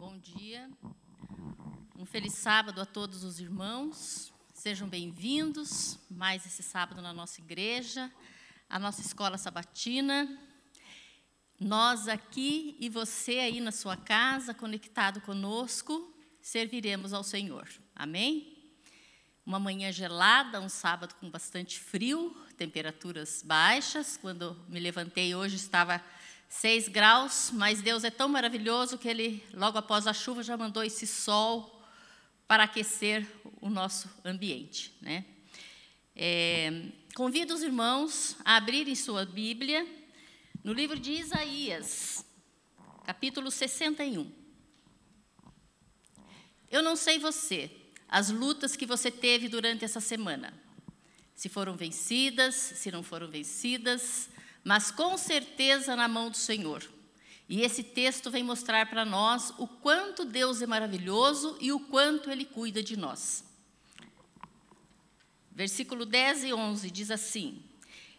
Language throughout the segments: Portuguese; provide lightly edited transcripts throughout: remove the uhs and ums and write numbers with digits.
Bom dia, um feliz sábado a todos os irmãos, sejam bem-vindos mais esse sábado na nossa igreja, a nossa escola sabatina. Nós aqui e você aí na sua casa, conectado conosco, serviremos ao Senhor, amém? Uma manhã gelada, um sábado com bastante frio, temperaturas baixas. Quando me levantei hoje estava 6 graus, mas Deus é tão maravilhoso que Ele, logo após a chuva, já mandou esse sol para aquecer o nosso ambiente, né? Convido os irmãos a abrirem sua Bíblia no livro de Isaías, capítulo 61. Eu não sei você, as lutas que você teve durante essa semana, se foram vencidas, se não foram vencidas, mas com certeza na mão do Senhor. E esse texto vem mostrar para nós o quanto Deus é maravilhoso e o quanto Ele cuida de nós. Versículo 10 e 11 diz assim: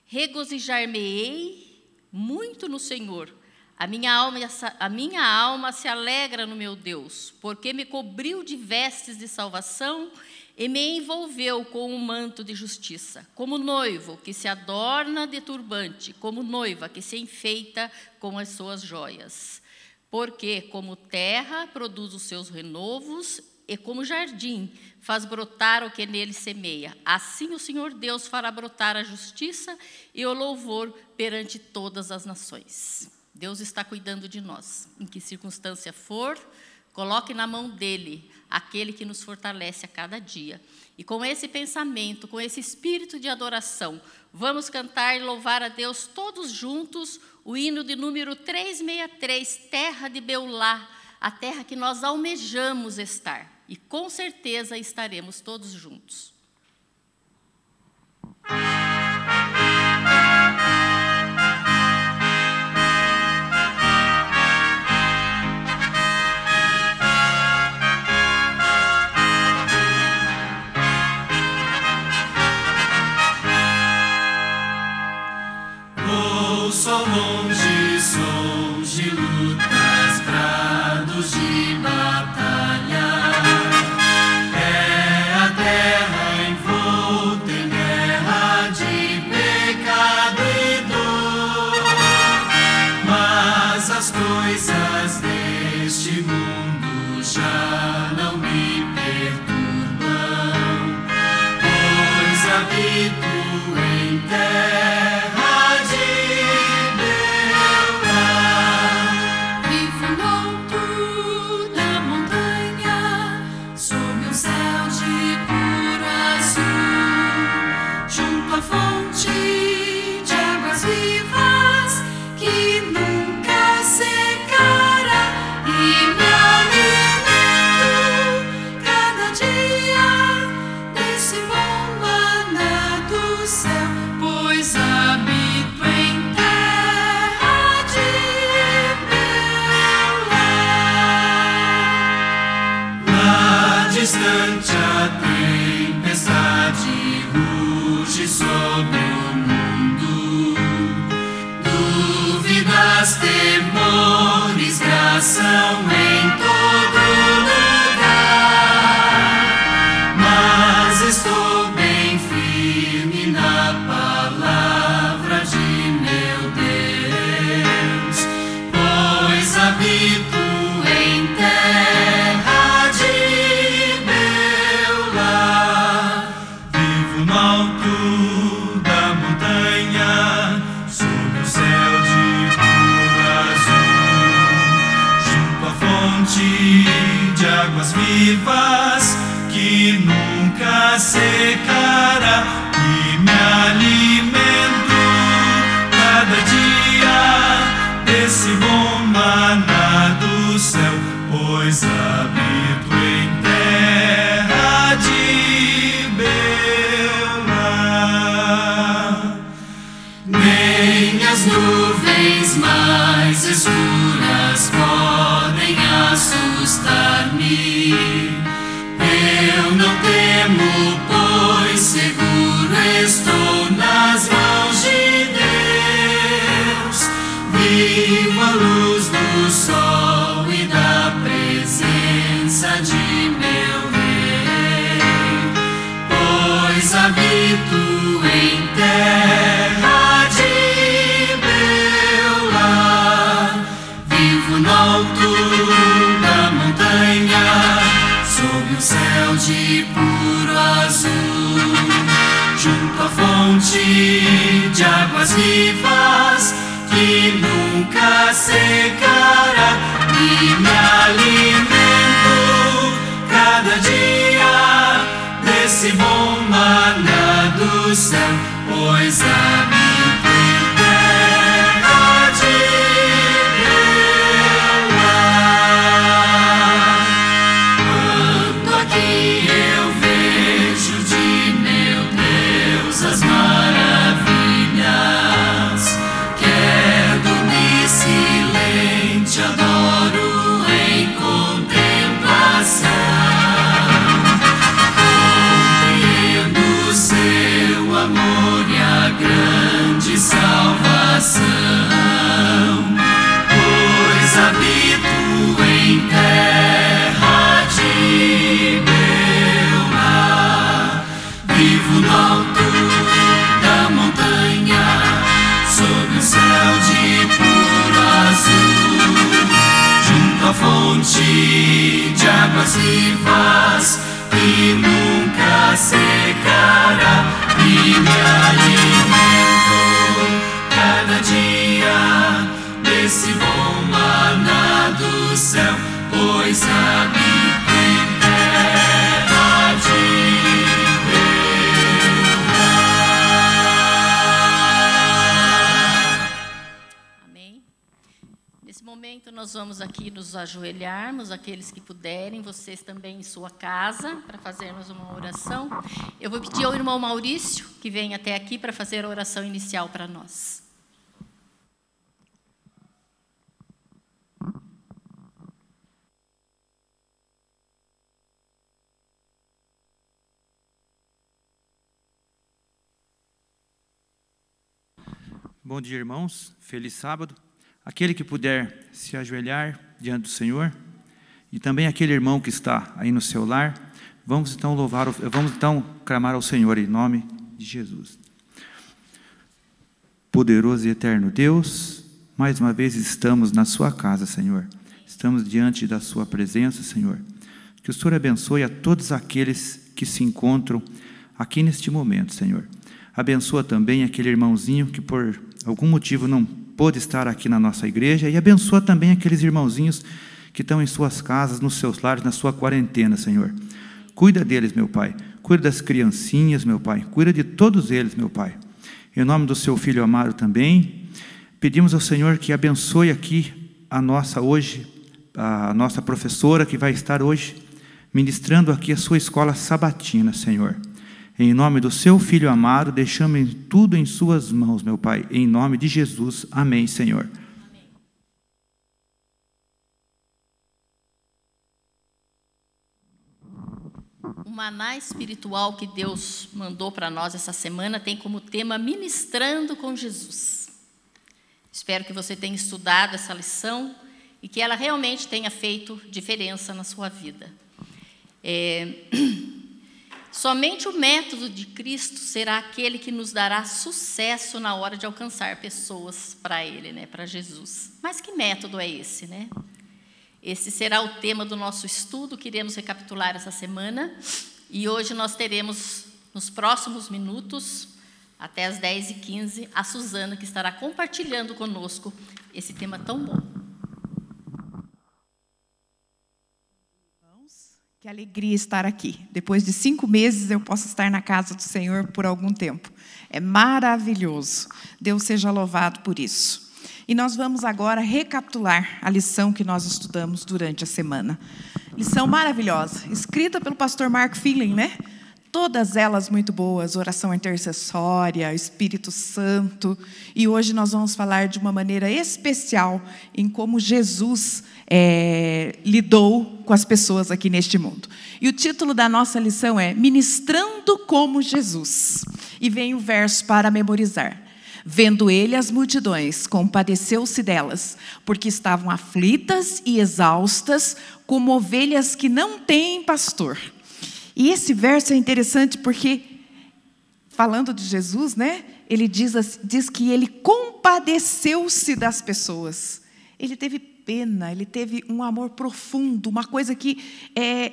regozijar-me-ei muito no Senhor, a minha alma se alegra no meu Deus, porque me cobriu de vestes de salvação e me envolveu com um manto de justiça, como noivo que se adorna de turbante, como noiva que se enfeita com as suas joias. Porque como terra produz os seus renovos, e como jardim faz brotar o que nele semeia, assim o Senhor Deus fará brotar a justiça e o louvor perante todas as nações. Deus está cuidando de nós, em que circunstância for, coloque na mão dEle, aquele que nos fortalece a cada dia. E com esse pensamento, com esse espírito de adoração, vamos cantar e louvar a Deus todos juntos o hino de número 363, Terra de Beulá, a terra que nós almejamos estar. E com certeza estaremos todos juntos. Ouço ao longe sons de lutas, brados de batalha. É a terra envolta em guerra de pecado e dor. Mas as coisas deste mundo já não me perturbam, pois habito em terra. Distante a tempestade ruge sobre o mundo, dúvidas, temores graçam em todo lugar, mas estou bem firme na palavra de meu Deus, pois habito em terra de águas vivas que nunca secará, e me alimento cada dia desse bom maná do céu, pois habito em terra de Beulá. Nem as nuvens mais escuras podem assustar-me. Eu não temo, pois seguro estou nas mãos de Deus. Vivo à luz do sol e da presença casa de meu rei, pois habito em terra de meu lar. Vivo no alto da montanha, sob um céu de puro azul, junto à fonte de águas vivas que nunca secará, e me alimento cada dia desse bom maná do céu, pois habito em terra de meu lar. Quando aqui eu vejo de meu Deus as maravilhas, quer dormir silente, adoro em contemplação. Compreendo seu amor e a grande salvação, pois habito em terra de meu lar. Vivo no alto da montanha, sob o céu de puro azul, junto à fonte de águas vivas que nunca secará, e me alimento cada dia desse bom maná do céu, pois habito em terra de meu lar. Amém? Nesse momento, nós vamos aqui nos ajoelharmos, aqueles que puderem, vocês também em sua casa, para fazermos uma oração. Eu vou pedir ao irmão Maurício que venha até aqui para fazer a oração inicial para nós. Bom dia, irmãos. Feliz sábado. Aquele que puder se ajoelhar diante do Senhor, e também aquele irmão que está aí no seu lar, vamos então clamar ao Senhor em nome de Jesus. Poderoso e eterno Deus, mais uma vez estamos na sua casa, Senhor. Estamos diante da sua presença, Senhor. Que o Senhor abençoe a todos aqueles que se encontram aqui neste momento, Senhor. Abençoa também aquele irmãozinho que por algum motivo não pôde estar aqui na nossa igreja, e abençoa também aqueles irmãozinhos que estão em suas casas, nos seus lares, na sua quarentena, Senhor. Cuida deles, meu Pai. Cuida das criancinhas, meu Pai. Cuida de todos eles, meu Pai. Em nome do seu Filho amado também, pedimos ao Senhor que abençoe aqui a nossa professora que vai estar hoje ministrando aqui a sua escola sabatina, Senhor. Em nome do seu Filho amado, deixamos tudo em suas mãos, meu Pai. Em nome de Jesus. Amém, Senhor. Amém. O maná espiritual que Deus mandou para nós essa semana tem como tema Ministrando com Jesus. Espero que você tenha estudado essa lição e que ela realmente tenha feito diferença na sua vida. Somente o método de Cristo será aquele que nos dará sucesso na hora de alcançar pessoas para Ele, né, para Jesus. Mas que método é esse, né? Esse será o tema do nosso estudo, que iremos recapitular essa semana. E hoje nós teremos, nos próximos minutos, até as 10h15, a Suzana, que estará compartilhando conosco esse tema tão bom. Que alegria estar aqui. Depois de 5 meses, eu posso estar na casa do Senhor por algum tempo. É maravilhoso. Deus seja louvado por isso. E nós vamos agora recapitular a lição que nós estudamos durante a semana. Lição maravilhosa, escrita pelo pastor Mark Feeling, né? Todas elas muito boas, oração intercessória, Espírito Santo. E hoje nós vamos falar de uma maneira especial em como Jesus lidou com as pessoas aqui neste mundo. E o título da nossa lição é Ministrando como Jesus. E vem o verso para memorizar. Vendo ele as multidões, compadeceu-se delas, porque estavam aflitas e exaustas, como ovelhas que não têm pastor. E esse verso é interessante porque, falando de Jesus, né, ele diz que ele compadeceu-se das pessoas. Ele teve pena, ele teve um amor profundo, uma coisa que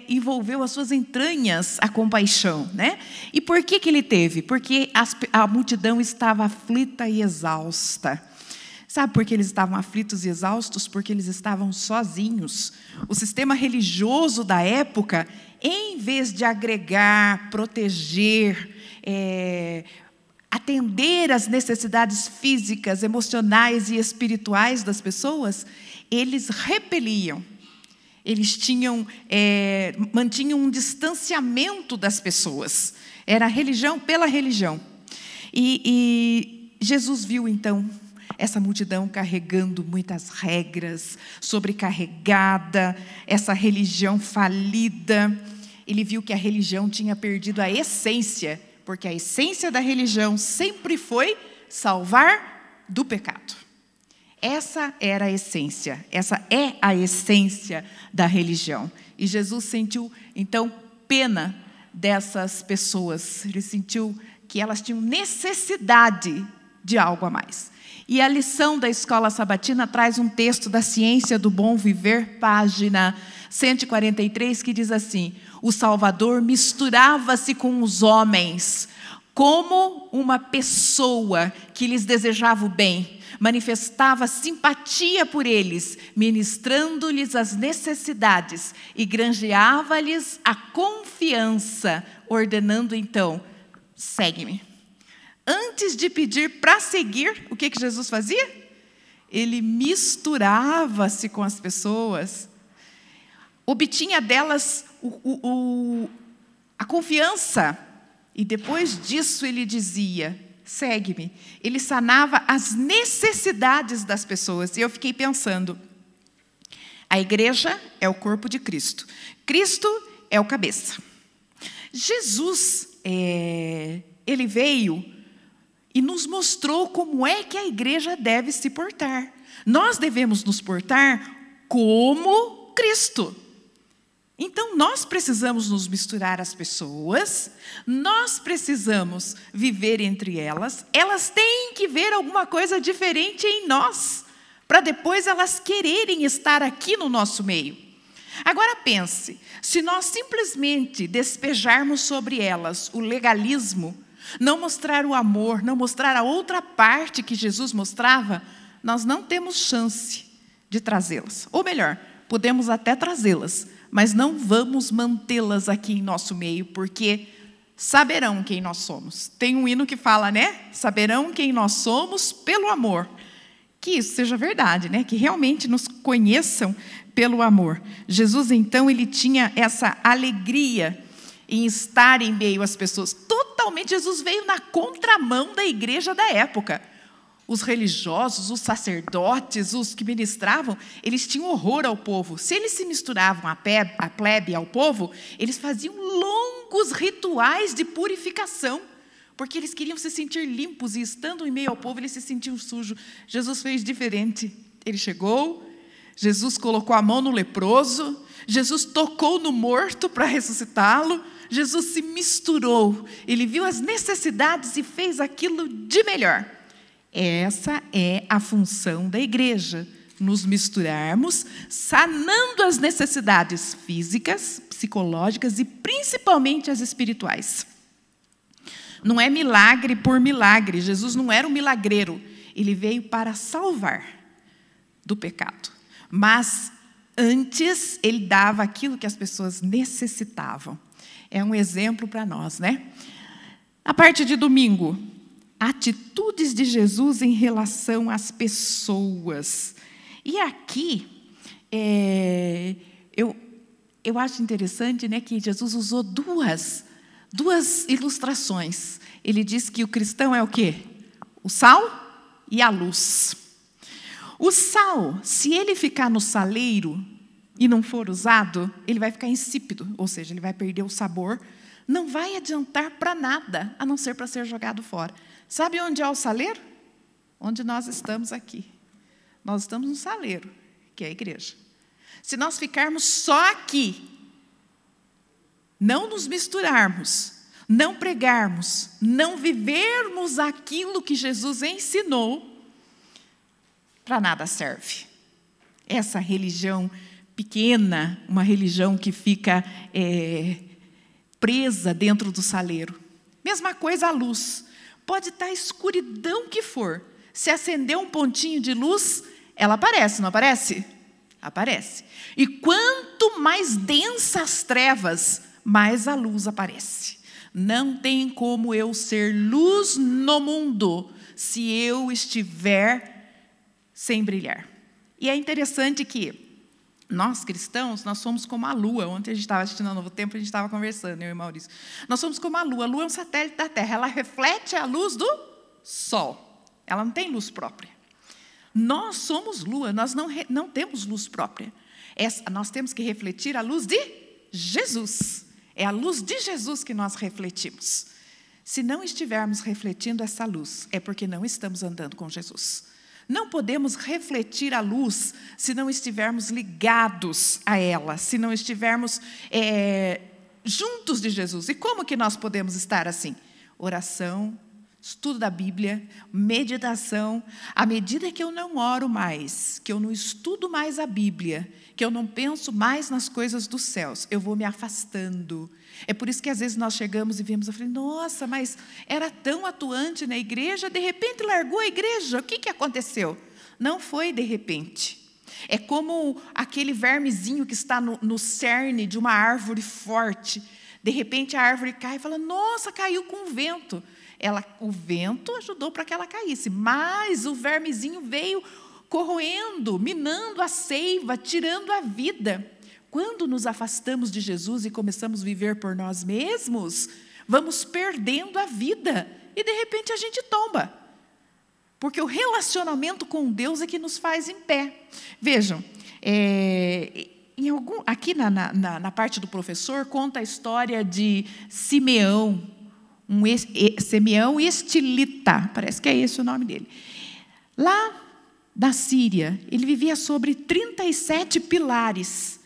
envolveu as suas entranhas, a compaixão, né? E por que ele teve? Porque a multidão estava aflita e exausta. Sabe por que eles estavam aflitos e exaustos? Porque eles estavam sozinhos. O sistema religioso da época, em vez de agregar, proteger, atender às necessidades físicas, emocionais e espirituais das pessoas, eles repeliam. Eles mantinham um distanciamento das pessoas. Era religião pela religião. E Jesus viu, então, essa multidão carregando muitas regras, sobrecarregada, essa religião falida. Ele viu que a religião tinha perdido a essência, porque a essência da religião sempre foi salvar do pecado. Essa era a essência, essa é a essência da religião. E Jesus sentiu, então, pena dessas pessoas. Ele sentiu que elas tinham necessidade de algo a mais. E a lição da Escola Sabatina traz um texto da Ciência do Bom Viver, página 143, que diz assim: o Salvador misturava-se com os homens como uma pessoa que lhes desejava o bem, manifestava simpatia por eles, ministrando-lhes as necessidades e granjeava-lhes a confiança, ordenando então: segue-me. Antes de pedir para seguir, o que Jesus fazia? Ele misturava-se com as pessoas, obtinha delas a confiança, e depois disso ele dizia: segue-me. Ele sanava as necessidades das pessoas. E eu fiquei pensando, a igreja é o corpo de Cristo. Cristo é o cabeça. Jesus, ele veio e nos mostrou como é que a igreja deve se portar. Nós devemos nos portar como Cristo. Então, nós precisamos nos misturar às pessoas, nós precisamos viver entre elas, elas têm que ver alguma coisa diferente em nós, para depois elas quererem estar aqui no nosso meio. Agora pense, se nós simplesmente despejarmos sobre elas o legalismo, não mostrar o amor, não mostrar a outra parte que Jesus mostrava, nós não temos chance de trazê-las. Ou melhor, podemos até trazê-las, mas não vamos mantê-las aqui em nosso meio, porque saberão quem nós somos. Tem um hino que fala, né? Saberão quem nós somos pelo amor. Que isso seja verdade, né? Que realmente nos conheçam pelo amor. Jesus, então, ele tinha essa alegria em estar em meio às pessoas. Totalmente, Jesus veio na contramão da igreja da época. Os religiosos, os sacerdotes, os que ministravam, eles tinham horror ao povo. Se eles se misturavam à plebe, ao povo, eles faziam longos rituais de purificação, porque eles queriam se sentir limpos, e estando em meio ao povo, eles se sentiam sujos. Jesus fez diferente. Ele chegou, Jesus colocou a mão no leproso, Jesus tocou no morto para ressuscitá-lo, Jesus se misturou, ele viu as necessidades e fez aquilo de melhor. Essa é a função da igreja, nos misturarmos, sanando as necessidades físicas, psicológicas e principalmente as espirituais. Não é milagre por milagre, Jesus não era um milagreiro, ele veio para salvar do pecado. Mas antes ele dava aquilo que as pessoas necessitavam. É um exemplo para nós, né? A parte de domingo, atitudes de Jesus em relação às pessoas. E aqui, eu acho interessante, né, que Jesus usou duas ilustrações. Ele diz que o cristão é o quê? O sal e a luz. O sal, se ele ficar no saleiro e não for usado, ele vai ficar insípido, ou seja, ele vai perder o sabor, não vai adiantar para nada, a não ser para ser jogado fora. Sabe onde é o saleiro? onde nós estamos aqui. Nós estamos no saleiro, que é a igreja. Se nós ficarmos só aqui, não nos misturarmos, não pregarmos, não vivermos aquilo que Jesus ensinou, para nada serve. Essa religião pequena, uma religião que fica presa dentro do saleiro. Mesma coisa a luz. Pode estar a escuridão que for. Se acender um pontinho de luz, ela aparece, não aparece? Aparece. E quanto mais densas as trevas, mais a luz aparece. Não tem como eu ser luz no mundo se eu estiver sem brilhar. E é interessante que nós, cristãos, nós somos como a lua. Ontem a gente estava assistindo ao Novo Tempo, a gente estava conversando, eu e Maurício. Nós somos como a lua. A lua é um satélite da Terra. Ela reflete a luz do sol. Ela não tem luz própria. Nós somos lua, nós não temos luz própria. Nós temos que refletir a luz de Jesus. É a luz de Jesus que nós refletimos. Se não estivermos refletindo essa luz, é porque não estamos andando com Jesus. Não podemos refletir a luz se não estivermos ligados a ela, se não estivermos juntos de Jesus. E como que nós podemos estar assim? Oração, estudo da Bíblia, meditação. À medida que eu não oro mais, que eu não estudo mais a Bíblia, que eu não penso mais nas coisas dos céus, eu vou me afastando. É por isso que às vezes nós chegamos e vemos, eu falei, nossa, mas era tão atuante na igreja, de repente largou a igreja, o que aconteceu? Não foi de repente. É como aquele vermezinho que está no cerne de uma árvore forte. De repente a árvore cai e fala, nossa, caiu com o vento. O vento ajudou para que ela caísse, mas o vermezinho veio corroendo, minando a seiva, tirando a vida. Quando nos afastamos de Jesus e começamos a viver por nós mesmos, vamos perdendo a vida e de repente a gente tomba. Porque o relacionamento com Deus é que nos faz em pé. Vejam, aqui na parte do professor, conta a história de Simeão, Simeão Estilita, parece que é esse o nome dele. Lá da Síria, ele vivia sobre 37 pilares,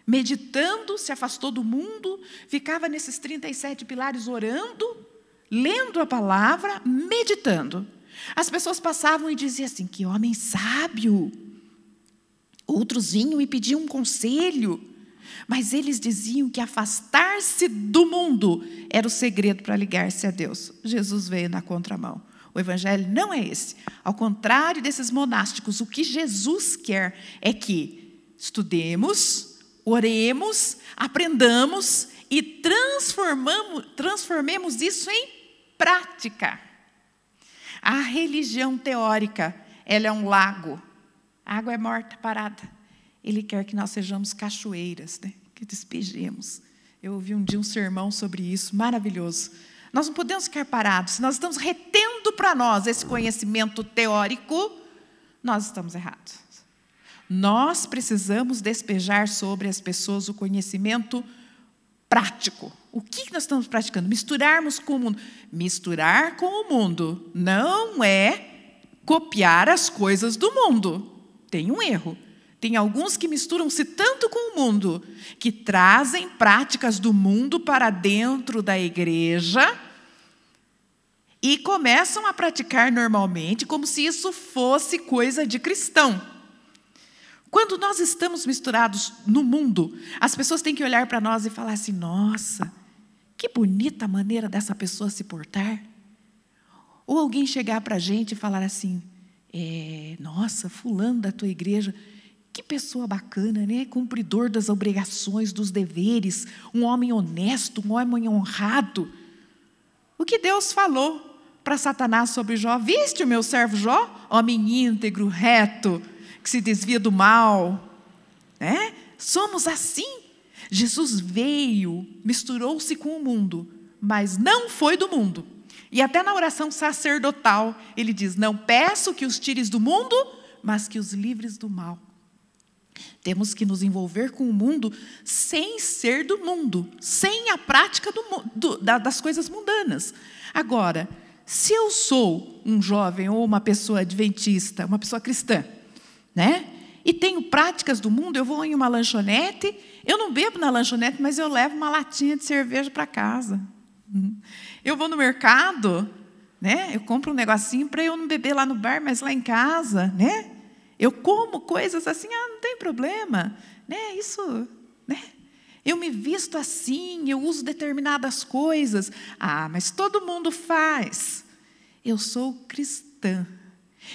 meditando, se afastou do mundo, ficava nesses 37 pilares orando, lendo a palavra, meditando. As pessoas passavam e diziam assim, que homem sábio. Outros vinham e pediam um conselho, mas eles diziam que afastar-se do mundo era o segredo para ligar-se a Deus. Jesus veio na contramão. O evangelho não é esse. Ao contrário desses monásticos, o que Jesus quer é que estudemos, oremos, aprendamos e transformemos isso em prática. A religião teórica, ela é um lago. A água é morta, parada. Ele quer que nós sejamos cachoeiras, né? Que despejemos. Eu ouvi um dia um sermão sobre isso, maravilhoso. Nós não podemos ficar parados. Se nós estamos retendo para nós esse conhecimento teórico, nós estamos errados. Nós precisamos despejar sobre as pessoas o conhecimento prático. O que nós estamos praticando? Misturarmos com o mundo. Misturar com o mundo não é copiar as coisas do mundo. Tem um erro. Tem alguns que misturam-se tanto com o mundo, que trazem práticas do mundo para dentro da igreja e começam a praticar normalmente, como se isso fosse coisa de cristão. Quando nós estamos misturados no mundo, as pessoas têm que olhar para nós e falar assim, nossa, que bonita a maneira dessa pessoa se portar. Ou alguém chegar para a gente e falar assim, nossa, fulano da tua igreja, que pessoa bacana, né? Cumpridor das obrigações, dos deveres, um homem honesto, um homem honrado. O que Deus falou para Satanás sobre Jó? Viste o meu servo Jó? Homem íntegro, reto, que se desvia do mal. Né? Somos assim. Jesus veio, misturou-se com o mundo, mas não foi do mundo. E até na oração sacerdotal, ele diz, não peço que os tires do mundo, mas que os livres do mal. Temos que nos envolver com o mundo sem ser do mundo, sem a prática das coisas mundanas. Agora, se eu sou um jovem ou uma pessoa adventista, uma pessoa cristã, né? E tenho práticas do mundo, eu vou em uma lanchonete, eu não bebo na lanchonete, mas eu levo uma latinha de cerveja para casa. Eu vou no mercado, né? Eu compro um negocinho para eu não beber lá no bar, mas lá em casa, né? Eu como coisas assim, não tem problema, né? Isso, né? Eu me visto assim, eu uso determinadas coisas. Mas todo mundo faz. Eu sou cristã.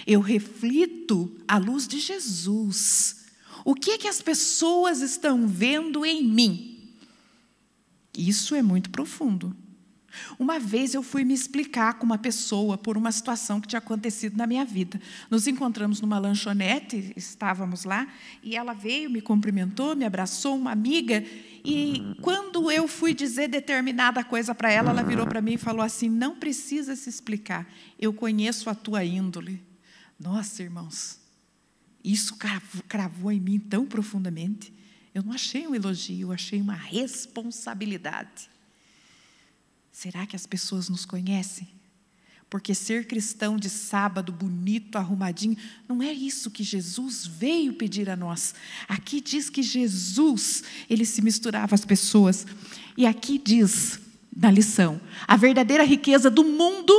Eu reflito a luz de Jesus. O que é que as pessoas estão vendo em mim? Isso é muito profundo. Uma vez eu fui me explicar com uma pessoa por uma situação que tinha acontecido na minha vida. Nos encontramos numa lanchonete, estávamos lá, e ela veio, me cumprimentou, me abraçou, uma amiga, e quando eu fui dizer determinada coisa para ela, ela virou para mim e falou assim: não precisa se explicar, eu conheço a tua índole. Nossa, irmãos, isso cravou em mim tão profundamente. Eu não achei um elogio, eu achei uma responsabilidade. Será que as pessoas nos conhecem? Porque ser cristão de sábado, bonito, arrumadinho, não é isso que Jesus veio pedir a nós. Aqui diz que Jesus, ele se misturava às pessoas. E aqui diz, na lição, a verdadeira riqueza do mundo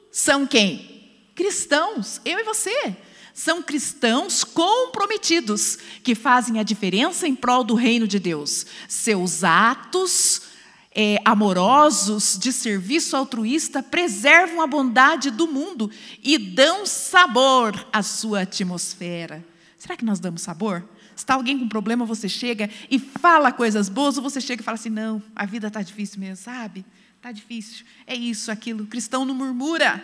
são quem? Cristãos, eu e você. São cristãos comprometidos, que fazem a diferença em prol do reino de Deus. Seus atos amorosos, de serviço altruísta, preservam a bondade do mundo e dão sabor à sua atmosfera. Será que nós damos sabor? Se está alguém com problema, você chega e fala coisas boas, ou você chega e fala assim: não, a vida está difícil mesmo, sabe? Está difícil, é isso, aquilo. Cristão não murmura.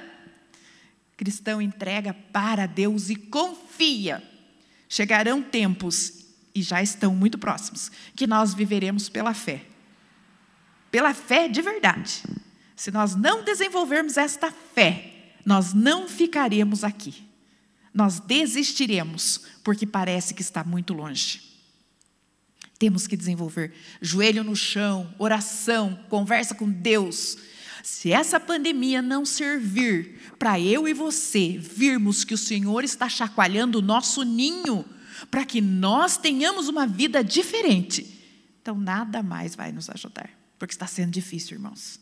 Cristão entrega para Deus e confia. Chegarão tempos, e já estão muito próximos, que nós viveremos pela fé. Pela fé de verdade. Se nós não desenvolvermos esta fé, nós não ficaremos aqui. Nós desistiremos, porque parece que está muito longe. Temos que desenvolver joelho no chão, oração, conversa com Deus. Se essa pandemia não servir para eu e você virmos que o Senhor está chacoalhando o nosso ninho, para que nós tenhamos uma vida diferente, então nada mais vai nos ajudar. Porque está sendo difícil, irmãos.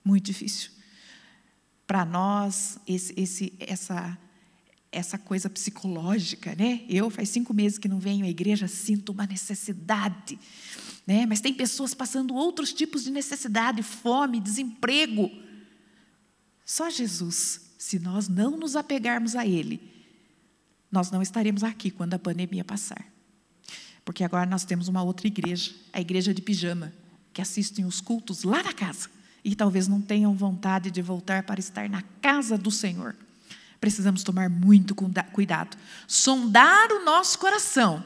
Muito difícil. Para nós, essa coisa psicológica, né? Eu, faz 5 meses que não venho à igreja, sinto uma necessidade. Né? Mas tem pessoas passando outros tipos de necessidade, fome, desemprego. Só Jesus, se nós não nos apegarmos a Ele, nós não estaremos aqui quando a pandemia passar. Porque agora nós temos uma outra igreja, a igreja de pijama, que assistem os cultos lá na casa e talvez não tenham vontade de voltar para estar na casa do Senhor. Precisamos tomar muito cuidado, sondar o nosso coração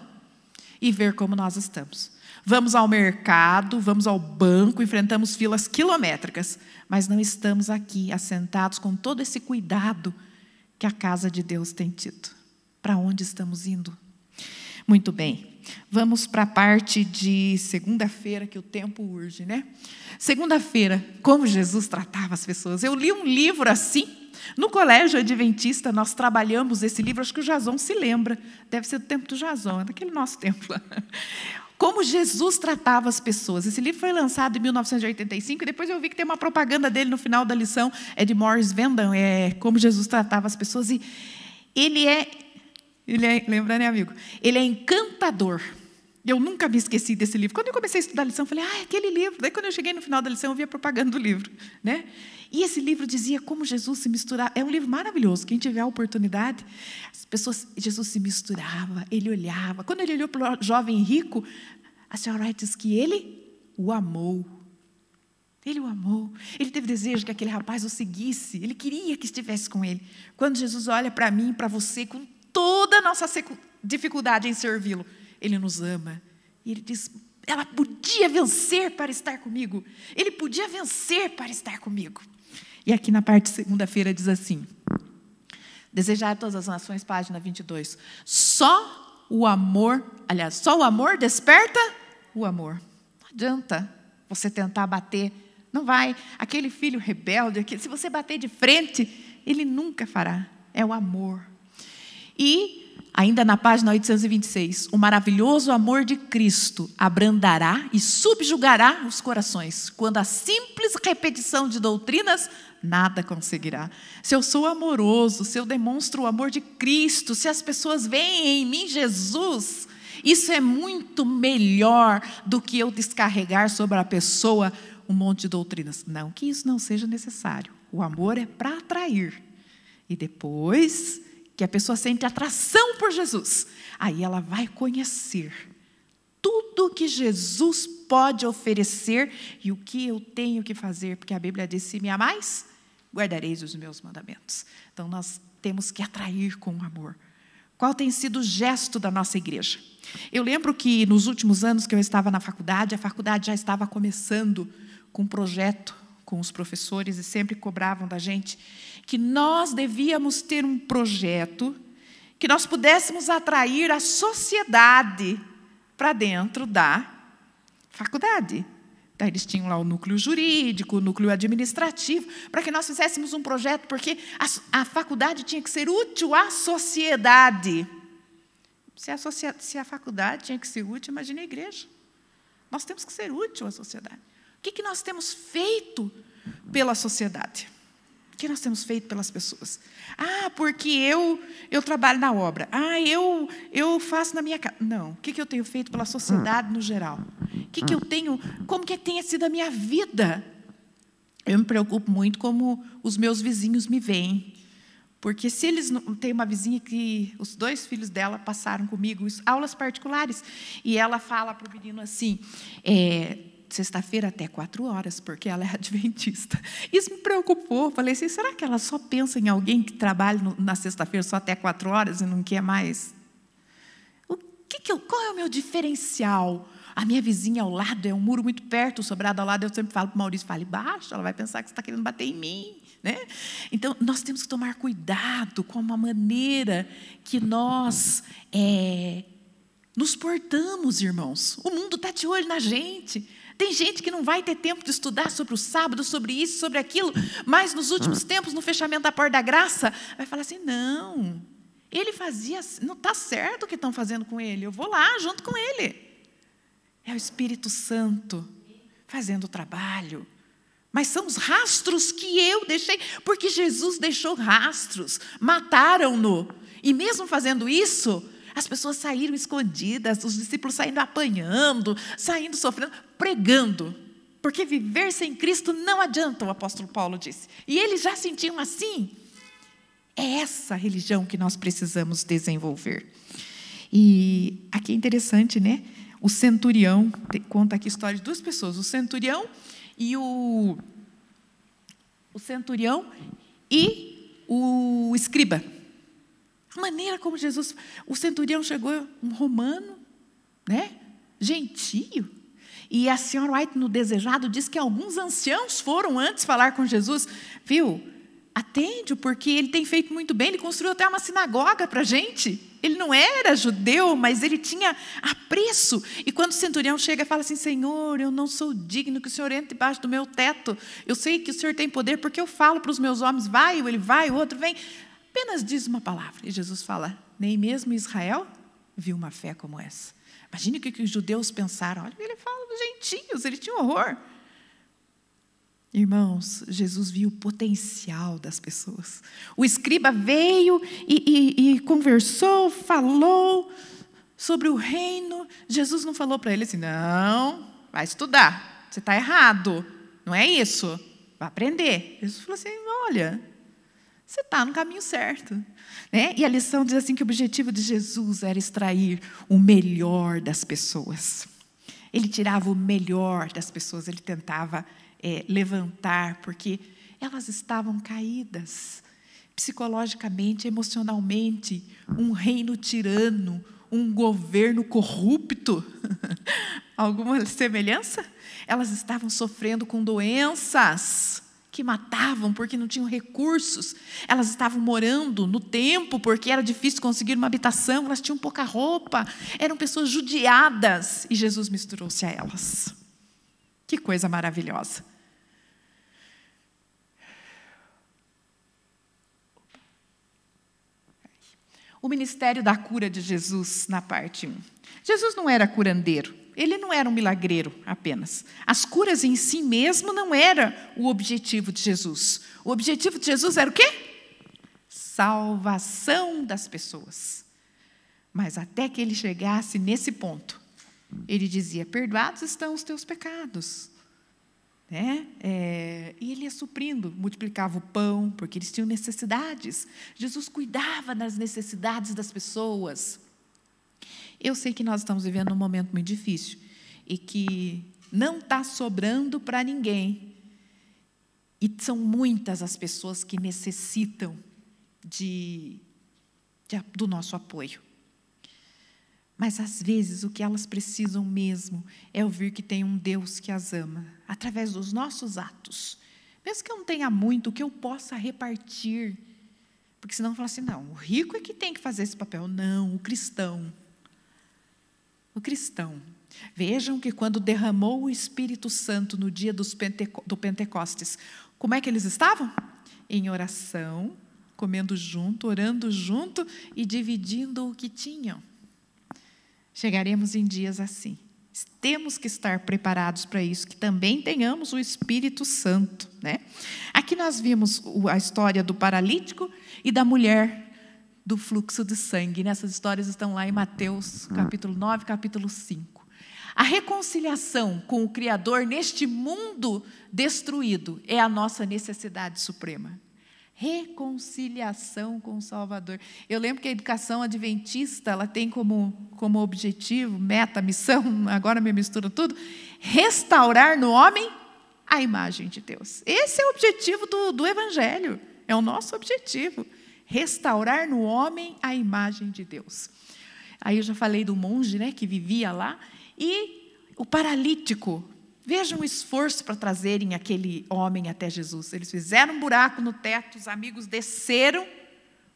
e ver como nós estamos. Vamos ao mercado, vamos ao banco, enfrentamos filas quilométricas, mas não estamos aqui assentados com todo esse cuidado que a casa de Deus tem tido. Para onde estamos indo? Muito bem. Vamos para a parte de segunda-feira, que o tempo urge, né? Segunda-feira, como Jesus tratava as pessoas. Eu li um livro assim, no colégio adventista, nós trabalhamos esse livro, acho que o Jason se lembra, deve ser do tempo do Jason, é daquele nosso tempo lá. Como Jesus tratava as pessoas. Esse livro foi lançado em 1985, e depois eu vi que tem uma propaganda dele no final da lição, é de Morris Vendon, como Jesus tratava as pessoas, e ele é, lembra, né, amigo? Ele é encantador. Eu nunca me esqueci desse livro. Quando eu comecei a estudar a lição, eu falei, aquele livro. Daí, quando eu cheguei no final da lição, eu vi a propaganda do livro. Né? E esse livro dizia como Jesus se misturava. É um livro maravilhoso. Quem tiver a oportunidade, Jesus se misturava, ele olhava. Quando ele olhou para o jovem rico, a senhora Wright diz que ele o amou. Ele o amou. Ele teve desejo que aquele rapaz o seguisse. Ele queria que estivesse com ele. Quando Jesus olha para mim, para você, com toda a nossa dificuldade em servi-lo, Ele nos ama. E Ele diz, ela podia vencer para estar comigo. Ele podia vencer para estar comigo. E aqui na parte de segunda-feira diz assim, desejar a todas as nações, página 22. Só o amor desperta o amor. Não adianta você tentar bater Não vai. Aquele filho rebelde, se você bater de frente, ele nunca fará. É o amor. E, ainda na página 826, o maravilhoso amor de Cristo abrandará e subjugará os corações, quando a simples repetição de doutrinas nada conseguirá. Se eu sou amoroso, se eu demonstro o amor de Cristo, se as pessoas veem em mim Jesus, isso é muito melhor do que eu descarregar sobre a pessoa um monte de doutrinas. Não que isso não seja necessário. O amor é para atrair. E depois que a pessoa sente atração por Jesus, aí ela vai conhecer tudo que Jesus pode oferecer e o que eu tenho que fazer, porque a Bíblia diz: se me amais, guardareis os meus mandamentos. Então nós temos que atrair com o amor. Qual tem sido o gesto da nossa igreja? Eu lembro que nos últimos anos que eu estava na faculdade, a faculdade já estava começando com um projeto com os professores e sempre cobravam da gente que nós devíamos ter um projeto que nós pudéssemos atrair a sociedade para dentro da faculdade. Daí eles tinham lá o núcleo jurídico, o núcleo administrativo, para que nós fizéssemos um projeto, porque a faculdade tinha que ser útil à sociedade. Se a faculdade tinha que ser útil, imagine a igreja. Nós temos que ser útil à sociedade. O que nós temos feito pela sociedade? O que nós temos feito pelas pessoas? Porque eu trabalho na obra. Eu faço na minha casa. Não. O que eu tenho feito pela sociedade no geral? Que eu tenho? Como que tenha sido a minha vida? Eu me preocupo muito como os meus vizinhos me veem. Porque se eles não... Tem uma vizinha que os 2 filhos dela passaram comigo aulas particulares. E ela fala para o menino assim... sexta-feira até 4 horas, porque ela é adventista. Isso me preocupou. Falei assim, será que ela só pensa em alguém que trabalha na sexta-feira só até 4 horas e não quer mais? Qual é o meu diferencial? A minha vizinha ao lado é um muro muito perto, o sobrado ao lado. Eu sempre falo para o Maurício, fale baixo, ela vai pensar que você está querendo bater em mim. Né? Então, nós temos que tomar cuidado com a maneira que nós nos portamos, irmãos. O mundo está de olho na gente. Tem gente que não vai ter tempo de estudar sobre o sábado, sobre isso, sobre aquilo, mas nos últimos tempos, no fechamento da porta da graça, vai falar assim, não, ele fazia, não está certo o que estão fazendo com ele, eu vou lá junto com ele. É o Espírito Santo fazendo o trabalho. Mas são os rastros que eu deixei, porque Jesus deixou rastros, mataram-no. E mesmo fazendo isso, as pessoas saíram escondidas, os discípulos saindo apanhando, saindo sofrendo, pregando. Porque viver sem Cristo não adianta, o apóstolo Paulo disse. E eles já sentiam assim. É essa religião que nós precisamos desenvolver. E aqui é interessante, né? O centurião, conta aqui a história de 2 pessoas, o centurião e o escriba. A maneira como Jesus... O centurião chegou, um romano, né? Gentio. E a senhora White, no Desejado, diz que alguns anciãos foram antes falar com Jesus. Viu? Atende-o, porque ele tem feito muito bem. Ele construiu até uma sinagoga para a gente. Ele não era judeu, mas ele tinha apreço. E quando o centurião chega e fala assim, Senhor, eu não sou digno que o Senhor entre debaixo do meu teto. Eu sei que o Senhor tem poder, porque eu falo para os meus homens, vai, ou ele vai, o outro vem. Apenas diz uma palavra. E Jesus fala, nem mesmo Israel viu uma fé como essa. Imagine o que os judeus pensaram. Olha o que ele fala dos gentios, ele tinha horror. Irmãos, Jesus viu o potencial das pessoas. O escriba veio e conversou, falou sobre o reino. Jesus não falou para ele assim, não, vai estudar, você está errado, não é isso, vai aprender. Jesus falou assim, olha, você está no caminho certo. Né? E a lição diz assim que o objetivo de Jesus era extrair o melhor das pessoas. Ele tirava o melhor das pessoas, ele tentava levantar, porque elas estavam caídas, psicologicamente, emocionalmente, um reino tirano, um governo corrupto. Alguma semelhança? Elas estavam sofrendo com doenças que matavam porque não tinham recursos. Elas estavam morando no templo porque era difícil conseguir uma habitação, elas tinham pouca roupa, eram pessoas judiadas, e Jesus misturou-se a elas. Que coisa maravilhosa. O ministério da cura de Jesus na parte 1. Jesus não era curandeiro, ele não era um milagreiro apenas. As curas em si mesmo não era o objetivo de Jesus. O objetivo de Jesus era o quê? Salvação das pessoas. Mas até que ele chegasse nesse ponto, ele dizia: perdoados estão os teus pecados. E ele ia suprindo, multiplicava o pão, porque eles tinham necessidades. Jesus cuidava das necessidades das pessoas. Eu sei que nós estamos vivendo um momento muito difícil e que não está sobrando para ninguém. E são muitas as pessoas que necessitam do nosso apoio. Mas, às vezes, o que elas precisam mesmo é ouvir que tem um Deus que as ama, através dos nossos atos. Mesmo que eu não tenha muito, que eu possa repartir. Porque senão fala assim, não, o rico é que tem que fazer esse papel. Não, o cristão. O cristão. Vejam que quando derramou o Espírito Santo no dia do Pentecostes, como é que eles estavam? Em oração, comendo junto, orando junto e dividindo o que tinham. Chegaremos em dias assim. Temos que estar preparados para isso, que também tenhamos o Espírito Santo, Aqui nós vimos a história do paralítico e da mulher do fluxo de sangue. Essas histórias estão lá em Mateus, capítulo 9, capítulo 5. A reconciliação com o Criador neste mundo destruído é a nossa necessidade suprema. Reconciliação com o Salvador. Eu lembro que a educação adventista ela tem como objetivo, meta, missão, agora me mistura tudo, restaurar no homem a imagem de Deus. Esse é o objetivo do Evangelho, é o nosso objetivo, restaurar no homem a imagem de Deus. Aí eu já falei do monge, que vivia lá, e o paralítico. Vejam o esforço para trazerem aquele homem até Jesus. Eles fizeram um buraco no teto, os amigos desceram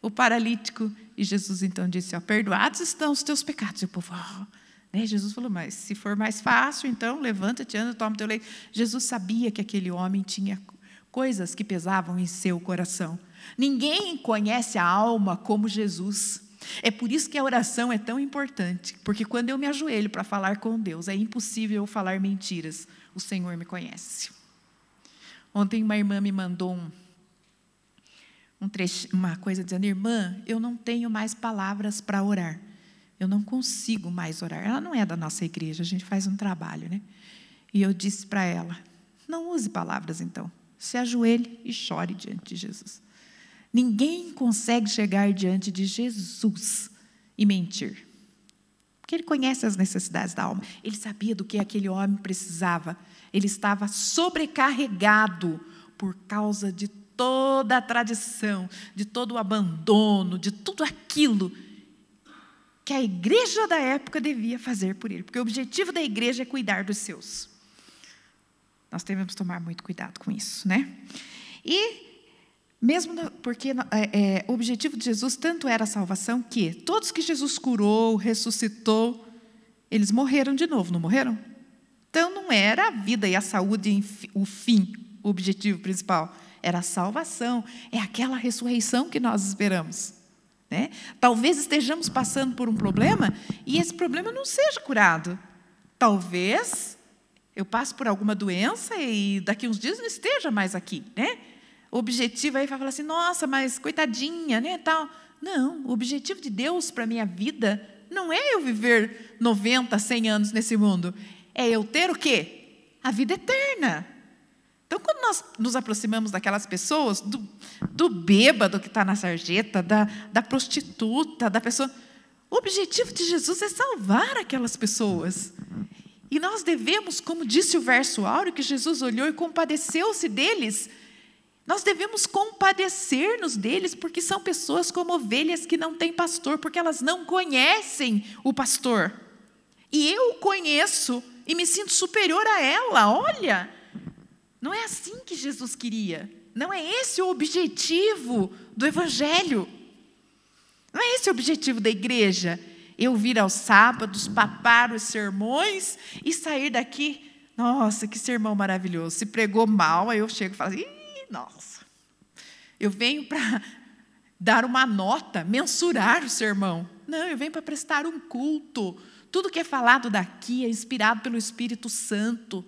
o paralítico, e Jesus então disse, perdoados estão os teus pecados. E o povo, Jesus falou, mas se for mais fácil, então levanta-te, anda, toma o teu leite. Jesus sabia que aquele homem tinha coisas que pesavam em seu coração. Ninguém conhece a alma como Jesus. É por isso que a oração é tão importante, porque quando eu me ajoelho para falar com Deus, é impossível eu falar mentiras, o Senhor me conhece. Ontem uma irmã me mandou uma coisa dizendo, irmã, eu não tenho mais palavras para orar, eu não consigo mais orar. Ela não é da nossa igreja, a gente faz um trabalho, E eu disse para ela, não use palavras então, se ajoelhe e chore diante de Jesus. Ninguém consegue chegar diante de Jesus e mentir. Porque ele conhece as necessidades da alma. Ele sabia do que aquele homem precisava. Ele estava sobrecarregado por causa de toda a tradição, de todo o abandono, de tudo aquilo que a igreja da época devia fazer por ele. Porque o objetivo da igreja é cuidar dos seus. Nós devemos tomar muito cuidado com isso, E mesmo porque o objetivo de Jesus tanto era a salvação que todos que Jesus curou, ressuscitou, eles morreram de novo, não morreram? Então não era a vida e a saúde o fim, o objetivo principal, era a salvação, é aquela ressurreição que nós esperamos. Talvez estejamos passando por um problema e esse problema não seja curado. Talvez eu passe por alguma doença e daqui uns dias não esteja mais aqui, O objetivo aí vai falar assim, nossa, mas coitadinha, tal. Não, o objetivo de Deus para a minha vida não é eu viver 90, 100 anos nesse mundo. É eu ter o quê? A vida eterna. Então, quando nós nos aproximamos daquelas pessoas, do bêbado que está na sarjeta, da prostituta, da pessoa... O objetivo de Jesus é salvar aquelas pessoas. E nós devemos, como disse o verso áureo, que Jesus olhou e compadeceu-se deles... Nós devemos compadecer-nos deles, porque são pessoas como ovelhas que não têm pastor, porque elas não conhecem o pastor. E eu o conheço e me sinto superior a ela. Olha, não é assim que Jesus queria. Não é esse o objetivo do Evangelho. Não é esse o objetivo da igreja. Eu vir aos sábados, papar os sermões e sair daqui. Nossa, que sermão maravilhoso. Se pregou mal, aí eu chego e falo assim, nossa, eu venho para dar uma nota, mensurar o sermão. Não, eu venho para prestar um culto. Tudo que é falado daqui é inspirado pelo Espírito Santo.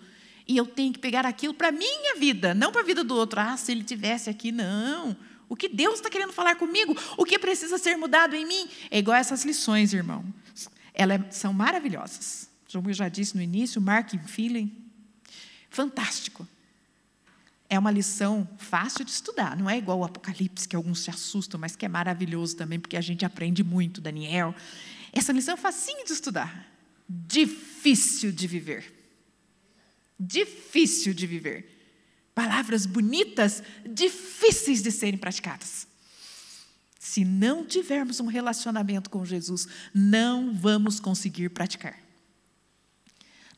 E eu tenho que pegar aquilo para a minha vida, não para a vida do outro. Ah, se ele tivesse aqui, não. O que Deus está querendo falar comigo, o que precisa ser mudado em mim. É igual essas lições, irmão. Elas são maravilhosas. Como eu já disse no início, Mark Feeling, fantástico. É uma lição fácil de estudar, não é igual o Apocalipse, que alguns se assustam, mas que é maravilhoso também, porque a gente aprende muito, Daniel. Essa lição é facinho de estudar, difícil de viver. Difícil de viver. Palavras bonitas, difíceis de serem praticadas. Se não tivermos um relacionamento com Jesus, não vamos conseguir praticar.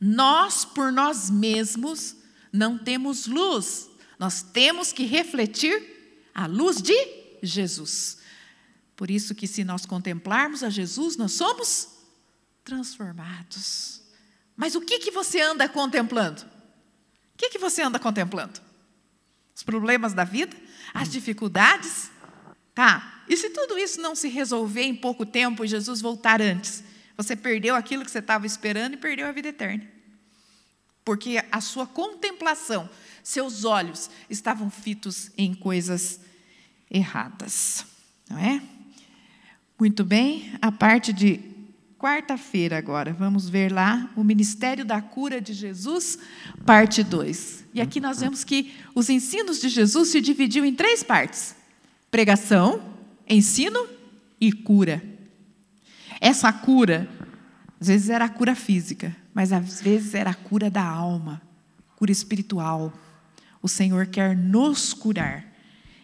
Nós, por nós mesmos, não temos luz. Nós temos que refletir a luz de Jesus. Por isso que, se nós contemplarmos a Jesus, nós somos transformados. Mas o que você anda contemplando? O que você anda contemplando? Os problemas da vida? As dificuldades? Tá. E se tudo isso não se resolver em pouco tempo e Jesus voltar antes? Você perdeu aquilo que você estava esperando e perdeu a vida eterna. Porque a sua contemplação, seus olhos estavam fitos em coisas erradas. Não é? Muito bem, a parte de quarta-feira agora. Vamos ver lá o Ministério da Cura de Jesus, parte 2. E aqui nós vemos que os ensinos de Jesus se dividiam em 3 partes. Pregação, ensino e cura. Essa cura, às vezes era a cura física, mas às vezes era a cura da alma, cura espiritual. O Senhor quer nos curar.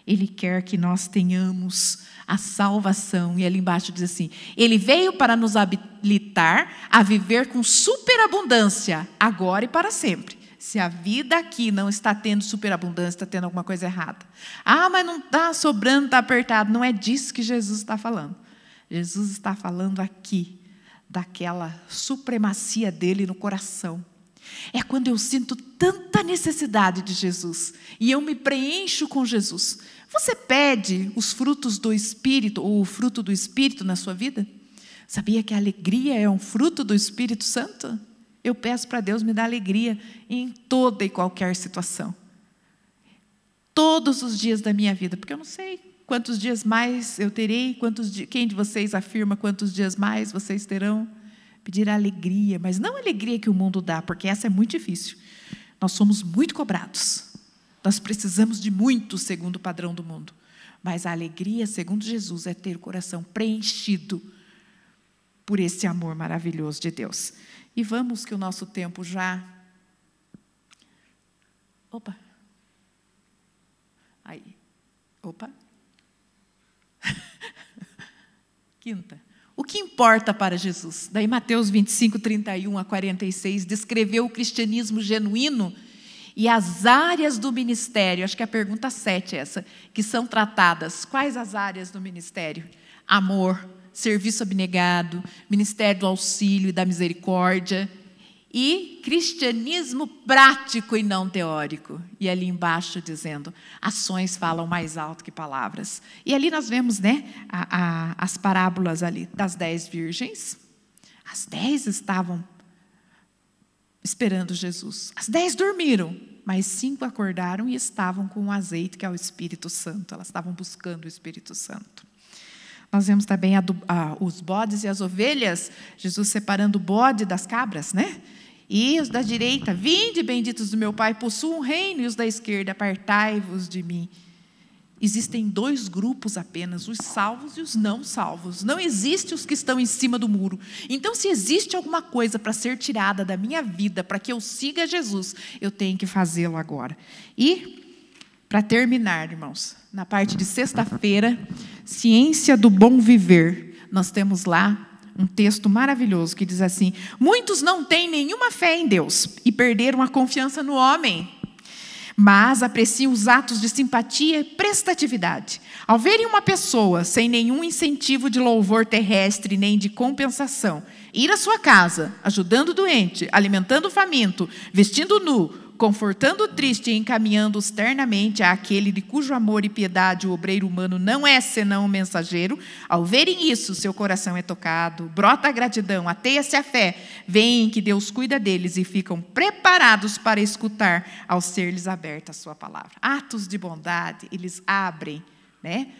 Ele quer que nós tenhamos a salvação. E ali embaixo diz assim: Ele veio para nos habilitar a viver com superabundância, agora e para sempre. Se a vida aqui não está tendo superabundância, está tendo alguma coisa errada. Ah, mas não está sobrando, está apertado. Não é disso que Jesus está falando. Jesus está falando aqui daquela supremacia dele no coração. É quando eu sinto tanta necessidade de Jesus e eu me preencho com Jesus. Você pede os frutos do Espírito, ou o fruto do Espírito na sua vida? Sabia que a alegria é um fruto do Espírito Santo? Eu peço para Deus me dar alegria em toda e qualquer situação. Todos os dias da minha vida, porque eu não sei quantos dias mais eu terei, quem de vocês afirma quantos dias mais vocês terão? Pedir a alegria, mas não a alegria que o mundo dá, porque essa é muito difícil. Nós somos muito cobrados. Nós precisamos de muito, segundo o padrão do mundo. Mas a alegria, segundo Jesus, é ter o coração preenchido por esse amor maravilhoso de Deus. E vamos que o nosso tempo já... Opa! Aí. Opa! Quinta. O que importa para Jesus? Daí Mateus 25, 31 a 46, descreveu o cristianismo genuíno e as áreas do ministério, acho que a pergunta 7 é essa, que são tratadas. Quais as áreas do ministério? Amor, serviço abnegado, ministério do auxílio e da misericórdia, e cristianismo prático e não teórico. E ali embaixo dizendo, ações falam mais alto que palavras. E ali nós vemos, né, as parábolas ali das 10 virgens. As 10 estavam esperando Jesus. As 10 dormiram, mas 5 acordaram e estavam com o azeite, que é o Espírito Santo. Elas estavam buscando o Espírito Santo. Nós vemos também os bodes e as ovelhas, Jesus separando o bode das cabras, né? E os da direita, vinde, benditos do meu Pai, possuam um reino, e os da esquerda, apartai-vos de mim. Existem 2 grupos apenas, os salvos e os não salvos. Não existe os que estão em cima do muro. Então, se existe alguma coisa para ser tirada da minha vida, para que eu siga Jesus, eu tenho que fazê-lo agora. E, para terminar, irmãos, na parte de sexta-feira, ciência do bom viver, nós temos lá um texto maravilhoso que diz assim: muitos não têm nenhuma fé em Deus e perderam a confiança no homem, mas apreciam os atos de simpatia e prestatividade. Ao verem uma pessoa sem nenhum incentivo de louvor terrestre nem de compensação, ir à sua casa, ajudando o doente, alimentando o faminto, vestindo nu, confortando o triste e encaminhando-os ternamente àquele de cujo amor e piedade o obreiro humano não é senão um mensageiro, ao verem isso, seu coração é tocado, brota a gratidão, ateia-se a fé, veem que Deus cuida deles e ficam preparados para escutar ao ser-lhes aberta a sua palavra. Atos de bondade, eles abrem, né,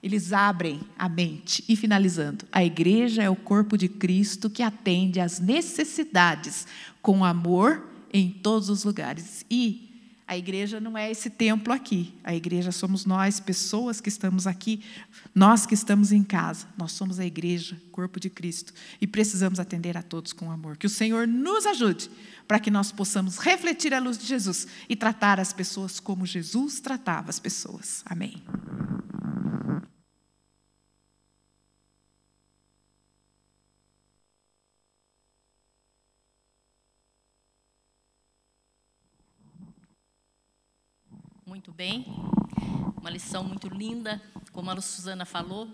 eles abrem a mente. E finalizando, a igreja é o corpo de Cristo que atende às necessidades com amor em todos os lugares. E a igreja não é esse templo aqui. A igreja somos nós, pessoas que estamos aqui, nós que estamos em casa. Nós somos a igreja, corpo de Cristo. E precisamos atender a todos com amor. Que o Senhor nos ajude para que nós possamos refletir a luz de Jesus e tratar as pessoas como Jesus tratava as pessoas. Amém. Muito bem, uma lição muito linda, como a Suzana falou,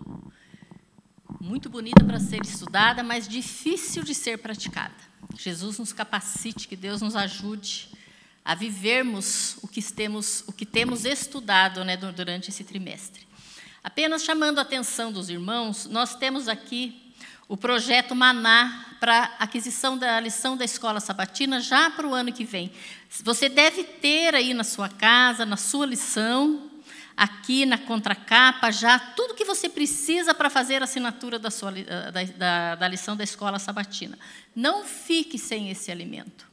muito bonita para ser estudada, mas difícil de ser praticada. Jesus nos capacite, que Deus nos ajude a vivermos o que temos estudado, né, durante esse trimestre. Apenas chamando a atenção dos irmãos, nós temos aqui o projeto Maná para aquisição da lição da escola sabatina já para o ano que vem. Você deve ter aí na sua casa, na sua lição, aqui na contracapa, já tudo que você precisa para fazer a assinatura da lição da escola sabatina. Não fique sem esse alimento.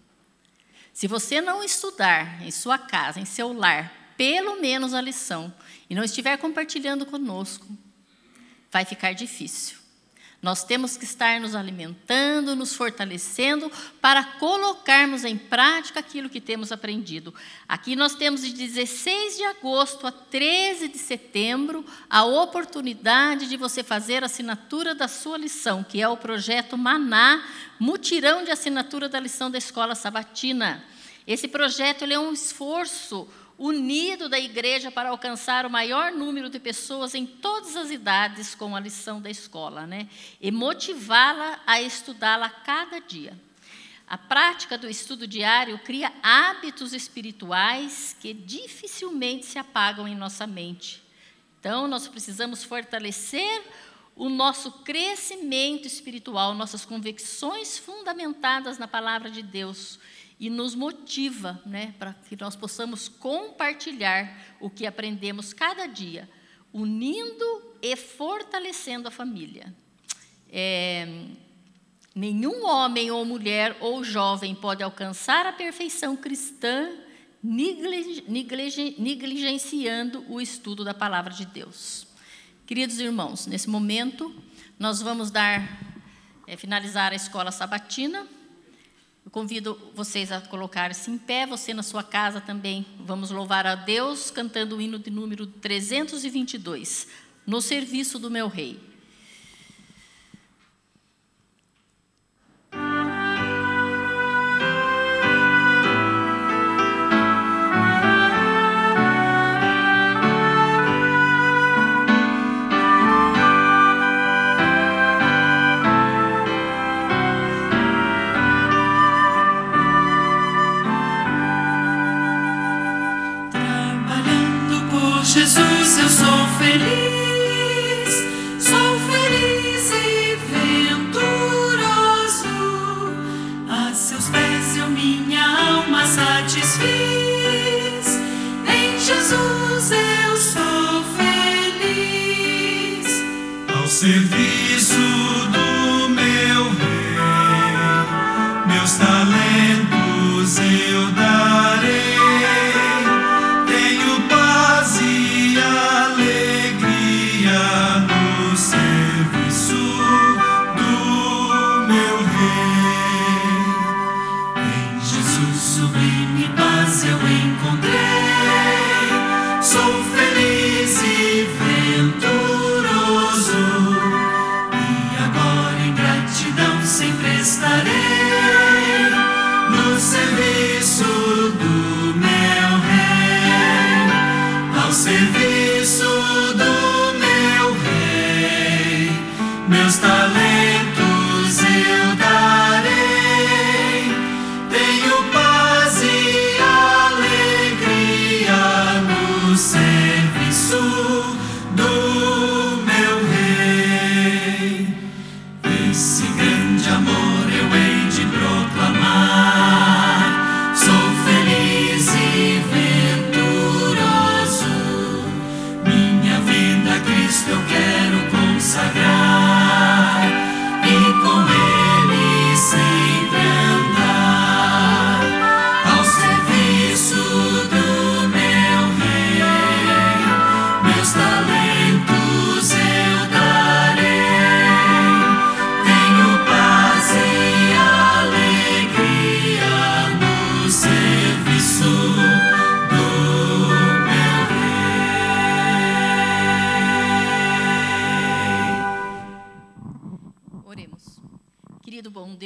Se você não estudar em sua casa, em seu lar, pelo menos a lição, e não estiver compartilhando conosco, vai ficar difícil. Nós temos que estar nos alimentando, nos fortalecendo para colocarmos em prática aquilo que temos aprendido. Aqui nós temos de 16 de agosto a 13 de setembro a oportunidade de você fazer a assinatura da sua lição, que é o projeto Maná, mutirão de assinatura da lição da escola sabatina. Esse projeto ele é um esforço unido da igreja para alcançar o maior número de pessoas em todas as idades com a lição da escola, né? E motivá-la a estudá-la cada dia. A prática do estudo diário cria hábitos espirituais que dificilmente se apagam em nossa mente. Então, nós precisamos fortalecer o nosso crescimento espiritual, nossas convicções fundamentadas na palavra de Deus, e nos motiva, né, para que nós possamos compartilhar o que aprendemos cada dia, unindo e fortalecendo a família. Nenhum homem ou mulher ou jovem pode alcançar a perfeição cristã negligenciando o estudo da palavra de Deus. Queridos irmãos, nesse momento, nós vamos finalizar a escola sabatina. Eu convido vocês a colocar-se em pé, você na sua casa também. Vamos louvar a Deus cantando o hino de número 322, No Serviço do Meu Rei. Jesus, eu sou feliz e venturoso. A seus pés eu minha alma satisfiz. Em Jesus eu sou feliz. Ao serviço do meu Rei, meus talentos eu darei. Meus talentos eu darei, tenho paz e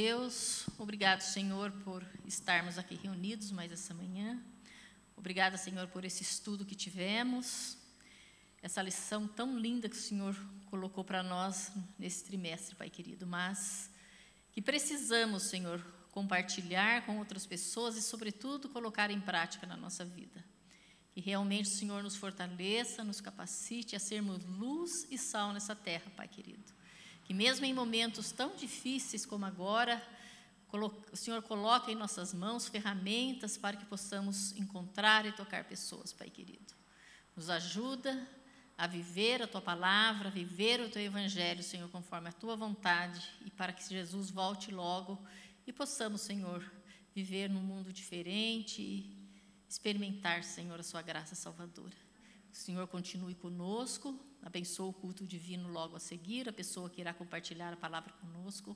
Deus, obrigado, Senhor, por estarmos aqui reunidos mais essa manhã. Obrigada, Senhor, por esse estudo que tivemos, essa lição tão linda que o Senhor colocou para nós nesse trimestre, Pai querido, mas que precisamos, Senhor, compartilhar com outras pessoas e, sobretudo, colocar em prática na nossa vida. Que realmente o Senhor nos fortaleça, nos capacite a sermos luz e sal nessa terra, Pai querido. Que mesmo em momentos tão difíceis como agora, o Senhor coloca em nossas mãos ferramentas para que possamos encontrar e tocar pessoas, Pai querido. Nos ajuda a viver a Tua palavra, a viver o Teu Evangelho, Senhor, conforme a Tua vontade, e para que Jesus volte logo e possamos, Senhor, viver num mundo diferente e experimentar, Senhor, a Sua graça salvadora. O Senhor continue conosco, abençoe o culto divino logo a seguir, a pessoa que irá compartilhar a palavra conosco.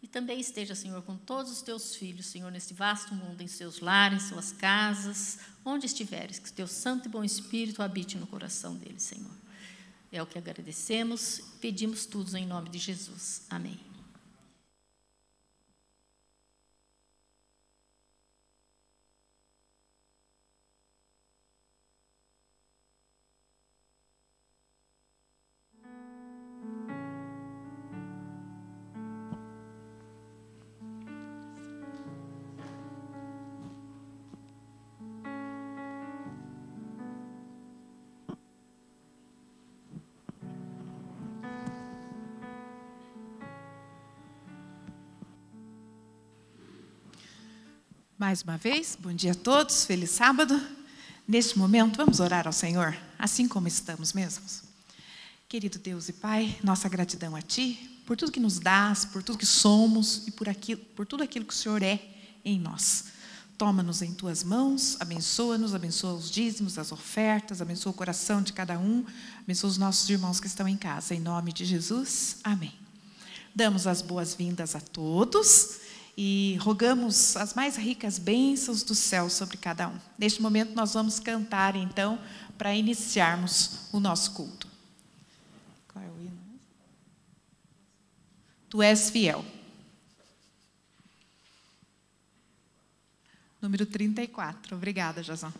E também esteja, Senhor, com todos os Teus filhos, Senhor, nesse vasto mundo, em seus lares, em suas casas, onde estiveres, que o Teu santo e bom Espírito habite no coração deles, Senhor. É o que agradecemos, pedimos tudo em nome de Jesus. Amém. Mais uma vez, bom dia a todos, feliz sábado. Neste momento, vamos orar ao Senhor, assim como estamos mesmos. Querido Deus e Pai, nossa gratidão a Ti, por tudo que nos dás, por tudo que somos e por tudo aquilo que o Senhor é em nós. Toma-nos em Tuas mãos, abençoa-nos, abençoa os dízimos, as ofertas, abençoa o coração de cada um, abençoa os nossos irmãos que estão em casa. Em nome de Jesus, amém. Damos as boas-vindas a todos e rogamos as mais ricas bênçãos do céu sobre cada um. Neste momento, nós vamos cantar, então, para iniciarmos o nosso culto. Qual é o hino? Tu és fiel. Número 34. Obrigada, Jason.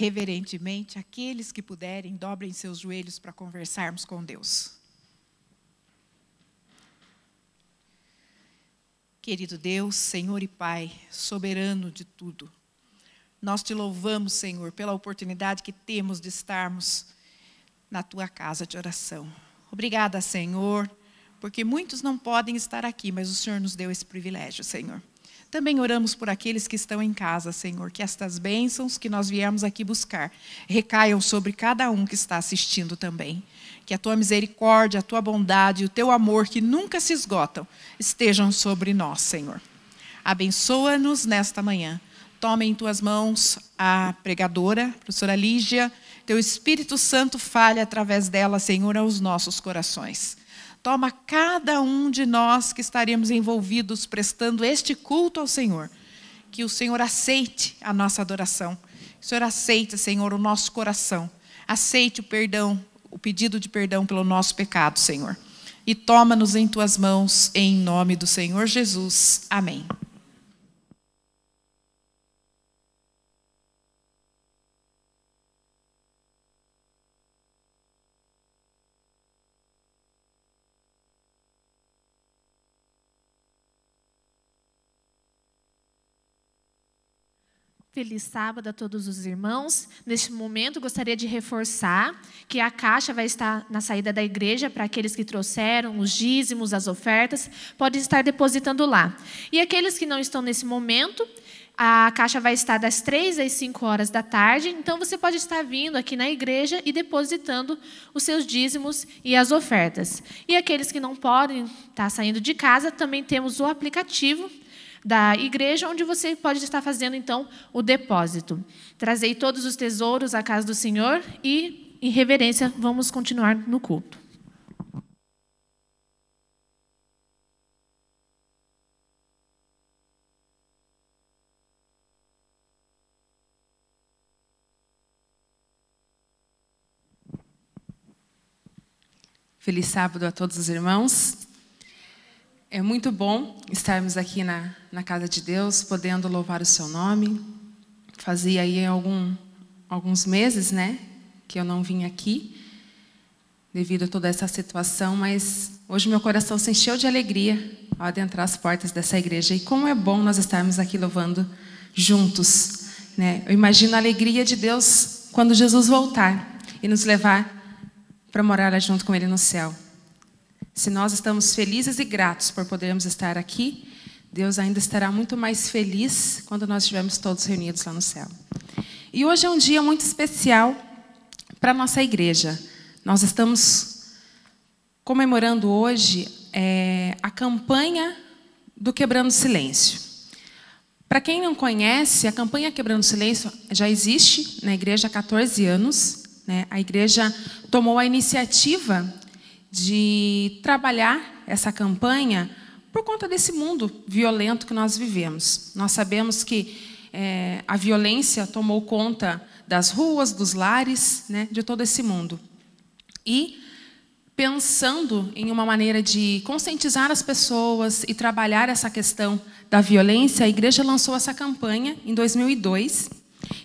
reverentemente, aqueles que puderem, dobrem seus joelhos para conversarmos com Deus. Querido Deus, Senhor e Pai, soberano de tudo, nós te louvamos, Senhor, pela oportunidade que temos de estarmos na tua casa de oração. Obrigada, Senhor, porque muitos não podem estar aqui, mas o Senhor nos deu esse privilégio, Senhor. Também oramos por aqueles que estão em casa, Senhor, que estas bênçãos que nós viemos aqui buscar recaiam sobre cada um que está assistindo também. Que a tua misericórdia, a tua bondade e o teu amor, que nunca se esgotam, estejam sobre nós, Senhor. Abençoa-nos nesta manhã. Toma em tuas mãos a pregadora, a professora Lígia. Teu Espírito Santo fale através dela, Senhor, aos nossos corações. Toma cada um de nós que estaremos envolvidos prestando este culto ao Senhor. Que o Senhor aceite a nossa adoração. Que o Senhor aceite, Senhor, o nosso coração. Aceite o perdão, o pedido de perdão pelo nosso pecado, Senhor. E toma-nos em tuas mãos, em nome do Senhor Jesus. Amém. Feliz sábado a todos os irmãos. Neste momento, gostaria de reforçar que a caixa vai estar na saída da igreja para aqueles que trouxeram os dízimos, as ofertas, podem estar depositando lá. E aqueles que não estão nesse momento, a caixa vai estar das 3 às 5 horas da tarde, então você pode estar vindo aqui na igreja e depositando os seus dízimos e as ofertas. E aqueles que não podem estar saindo de casa, também temos o aplicativo da igreja, onde você pode estar fazendo, então, o depósito. Trazei todos os tesouros à casa do Senhor e, em reverência, vamos continuar no culto. Feliz sábado a todos os irmãos. É muito bom estarmos aqui na casa de Deus, podendo louvar o seu nome. Fazia aí alguns meses, né, que eu não vim aqui, devido a toda essa situação, mas hoje meu coração se encheu de alegria ao adentrar as portas dessa igreja. E como é bom nós estarmos aqui louvando juntos, né? Eu imagino a alegria de Deus quando Jesus voltar e nos levar para morar junto com Ele no céu. Se nós estamos felizes e gratos por podermos estar aqui, Deus ainda estará muito mais feliz quando nós estivermos todos reunidos lá no céu. E hoje é um dia muito especial para a nossa igreja. Nós estamos comemorando hoje a campanha do Quebrando o Silêncio. Para quem não conhece, a campanha Quebrando o Silêncio já existe na igreja há 14 anos. Né? A igreja tomou a iniciativa de trabalhar essa campanha por conta desse mundo violento que nós vivemos. Nós sabemos que a violência tomou conta das ruas, dos lares, né, de todo esse mundo. E, pensando em uma maneira de conscientizar as pessoas e trabalhar essa questão da violência, a igreja lançou essa campanha em 2002,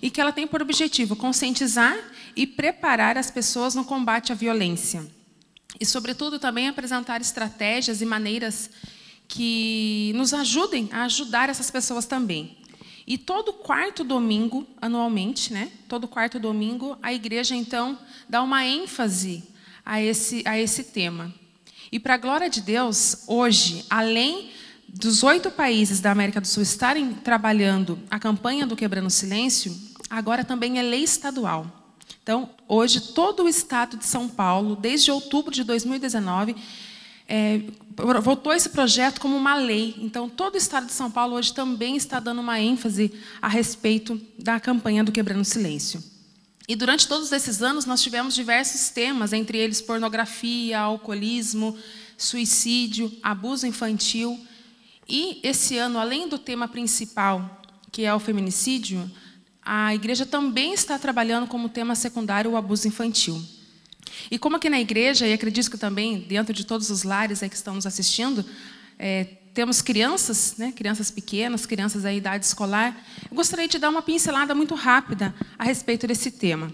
e que ela tem por objetivo conscientizar e preparar as pessoas no combate à violência. E, sobretudo, também apresentar estratégias e maneiras que nos ajudem a ajudar essas pessoas também. E todo quarto domingo, anualmente, né, todo quarto domingo, a igreja, então, dá uma ênfase a esse tema. E, para a glória de Deus, hoje, além dos 8 países da América do Sul estarem trabalhando a campanha do Quebrando o Silêncio, agora também é lei estadual. Então, hoje, todo o estado de São Paulo, desde outubro de 2019, votou esse projeto como uma lei. Então, todo o estado de São Paulo hoje também está dando uma ênfase a respeito da campanha do Quebrando o Silêncio. E durante todos esses anos, nós tivemos diversos temas, entre eles pornografia, alcoolismo, suicídio, abuso infantil. E esse ano, além do tema principal, que é o feminicídio, a igreja também está trabalhando como tema secundário o abuso infantil. E como aqui na igreja, e acredito que também dentro de todos os lares que estão nos assistindo, temos crianças, né, crianças pequenas, crianças da idade escolar. Eu gostaria de dar uma pincelada muito rápida a respeito desse tema.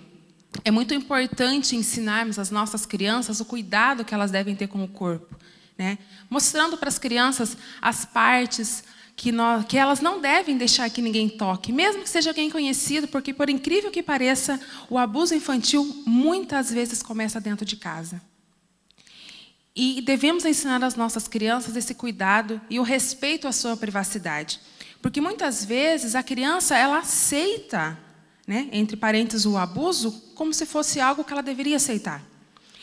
É muito importante ensinarmos às nossas crianças o cuidado que elas devem ter com o corpo, né? Mostrando para as crianças as partes que elas não devem deixar que ninguém toque, mesmo que seja alguém conhecido, porque, por incrível que pareça, o abuso infantil muitas vezes começa dentro de casa. E devemos ensinar às nossas crianças esse cuidado e o respeito à sua privacidade. Porque muitas vezes a criança ela aceita, né, entre parênteses, o abuso como se fosse algo que ela deveria aceitar.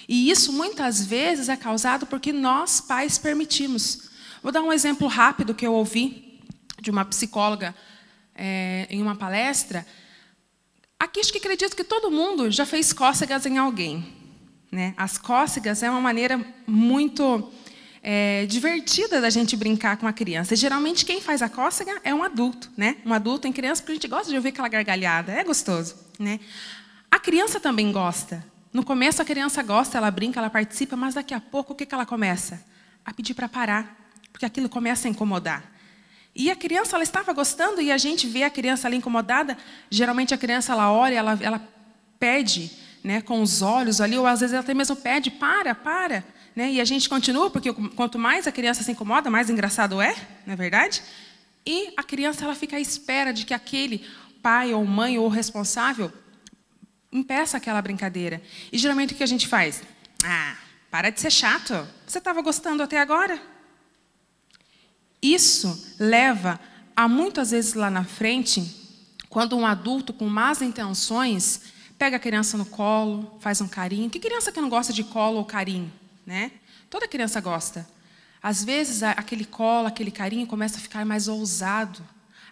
E isso muitas vezes é causado porque nós, pais, permitimos. Vou dar um exemplo rápido que eu ouvi de uma psicóloga em uma palestra. Aqui acho que acredito que todo mundo já fez cócegas em alguém, né? As cócegas é uma maneira muito divertida da gente brincar com a criança. E, geralmente quem faz a cócega é um adulto, né? Um adulto em criança, porque a gente gosta de ouvir aquela gargalhada, é gostoso, né? A criança também gosta. No começo a criança gosta, ela brinca, ela participa, mas daqui a pouco o que ela começa? A pedir para parar, porque aquilo começa a incomodar. E a criança ela estava gostando e a gente vê a criança ali incomodada. Geralmente a criança ela olha, ela pede, né, com os olhos ali, ou às vezes ela até mesmo pede, para, né? E a gente continua, porque quanto mais a criança se incomoda, mais engraçado é, não é verdade? E a criança ela fica à espera de que aquele pai ou mãe ou responsável impeça aquela brincadeira. E geralmente o que a gente faz? Para de ser chato. Você estava gostando até agora? Isso leva a muitas vezes lá na frente, quando um adulto com más intenções pega a criança no colo, faz um carinho. Que criança que não gosta de colo ou carinho, né? Toda criança gosta. Às vezes aquele colo, aquele carinho começa a ficar mais ousado.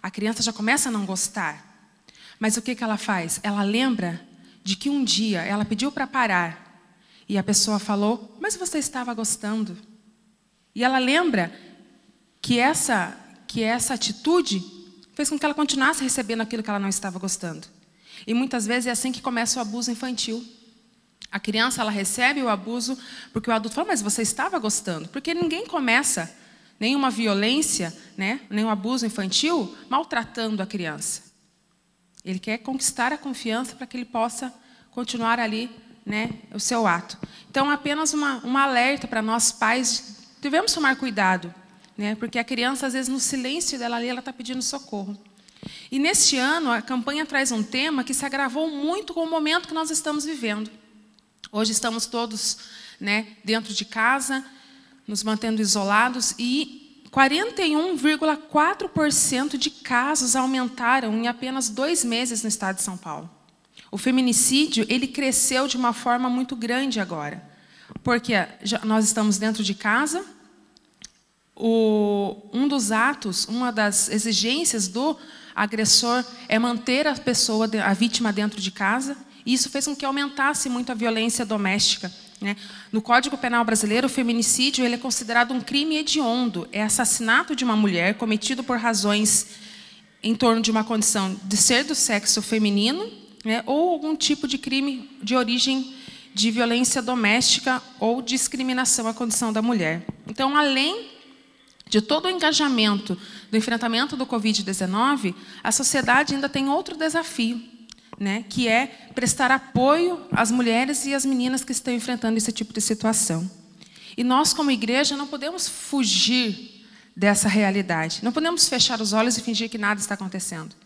A criança já começa a não gostar. Mas o que ela faz? Ela lembra de que um dia ela pediu para parar e a pessoa falou, mas você estava gostando. E ela lembra que essa atitude fez com que ela continuasse recebendo aquilo que ela não estava gostando. E muitas vezes é assim que começa o abuso infantil. A criança ela recebe o abuso porque o adulto fala, mas você estava gostando. Porque ninguém começa nenhuma violência, né, nenhum abuso infantil maltratando a criança. Ele quer conquistar a confiança para que ele possa continuar ali, né, o seu ato. Então, apenas um alerta para nós pais, devemos tomar cuidado, né, porque a criança, às vezes, no silêncio dela ali, ela está pedindo socorro. E neste ano, a campanha traz um tema que se agravou muito com o momento que nós estamos vivendo. Hoje estamos todos, né, dentro de casa, nos mantendo isolados e 41,4% de casos aumentaram em apenas 2 meses no estado de São Paulo. O feminicídio ele cresceu de uma forma muito grande agora, porque nós estamos dentro de casa. Um dos atos, uma das exigências do agressor é manter a pessoa, a vítima dentro de casa. E isso fez com que aumentasse muito a violência doméstica, né? No Código Penal brasileiro, o feminicídio ele é considerado um crime hediondo. É assassinato de uma mulher cometido por razões em torno de uma condição de ser do sexo feminino, né, ou algum tipo de crime de origem de violência doméstica ou discriminação à condição da mulher. Então, além de todo o engajamento do enfrentamento do Covid-19, a sociedade ainda tem outro desafio, né, que é prestar apoio às mulheres e às meninas que estão enfrentando esse tipo de situação. E nós, como igreja, não podemos fugir dessa realidade. Não podemos fechar os olhos e fingir que nada está acontecendo.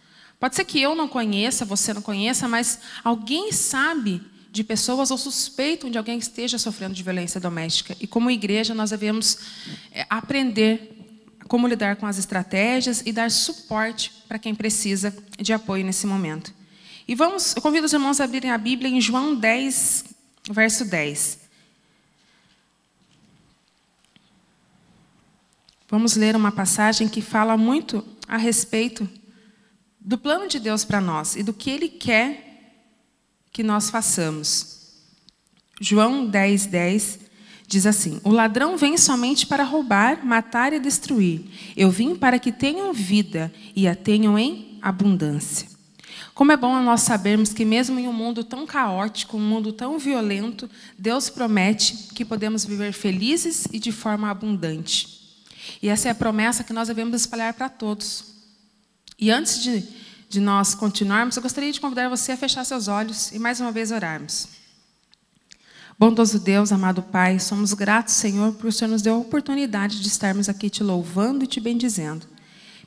Pode ser que eu não conheça, você não conheça, mas alguém sabe de pessoas ou suspeitam de alguém que esteja sofrendo de violência doméstica. E como igreja, nós devemos aprender como lidar com as estratégias e dar suporte para quem precisa de apoio nesse momento. E eu convido os irmãos a abrirem a Bíblia em João 10, verso 10. Vamos ler uma passagem que fala muito a respeito do plano de Deus para nós e do que Ele quer que nós façamos. João 10, 10 diz assim: o ladrão vem somente para roubar, matar e destruir. Eu vim para que tenham vida e a tenham em abundância. Como é bom nós sabermos que mesmo em um mundo tão caótico, um mundo tão violento, Deus promete que podemos viver felizes e de forma abundante. E essa é a promessa que nós devemos espalhar para todos. E antes de nós continuarmos, eu gostaria de convidar você a fechar seus olhos e mais uma vez orarmos. Bondoso Deus, amado Pai, somos gratos, Senhor, por o Senhor nos deu a oportunidade de estarmos aqui te louvando e te bendizendo.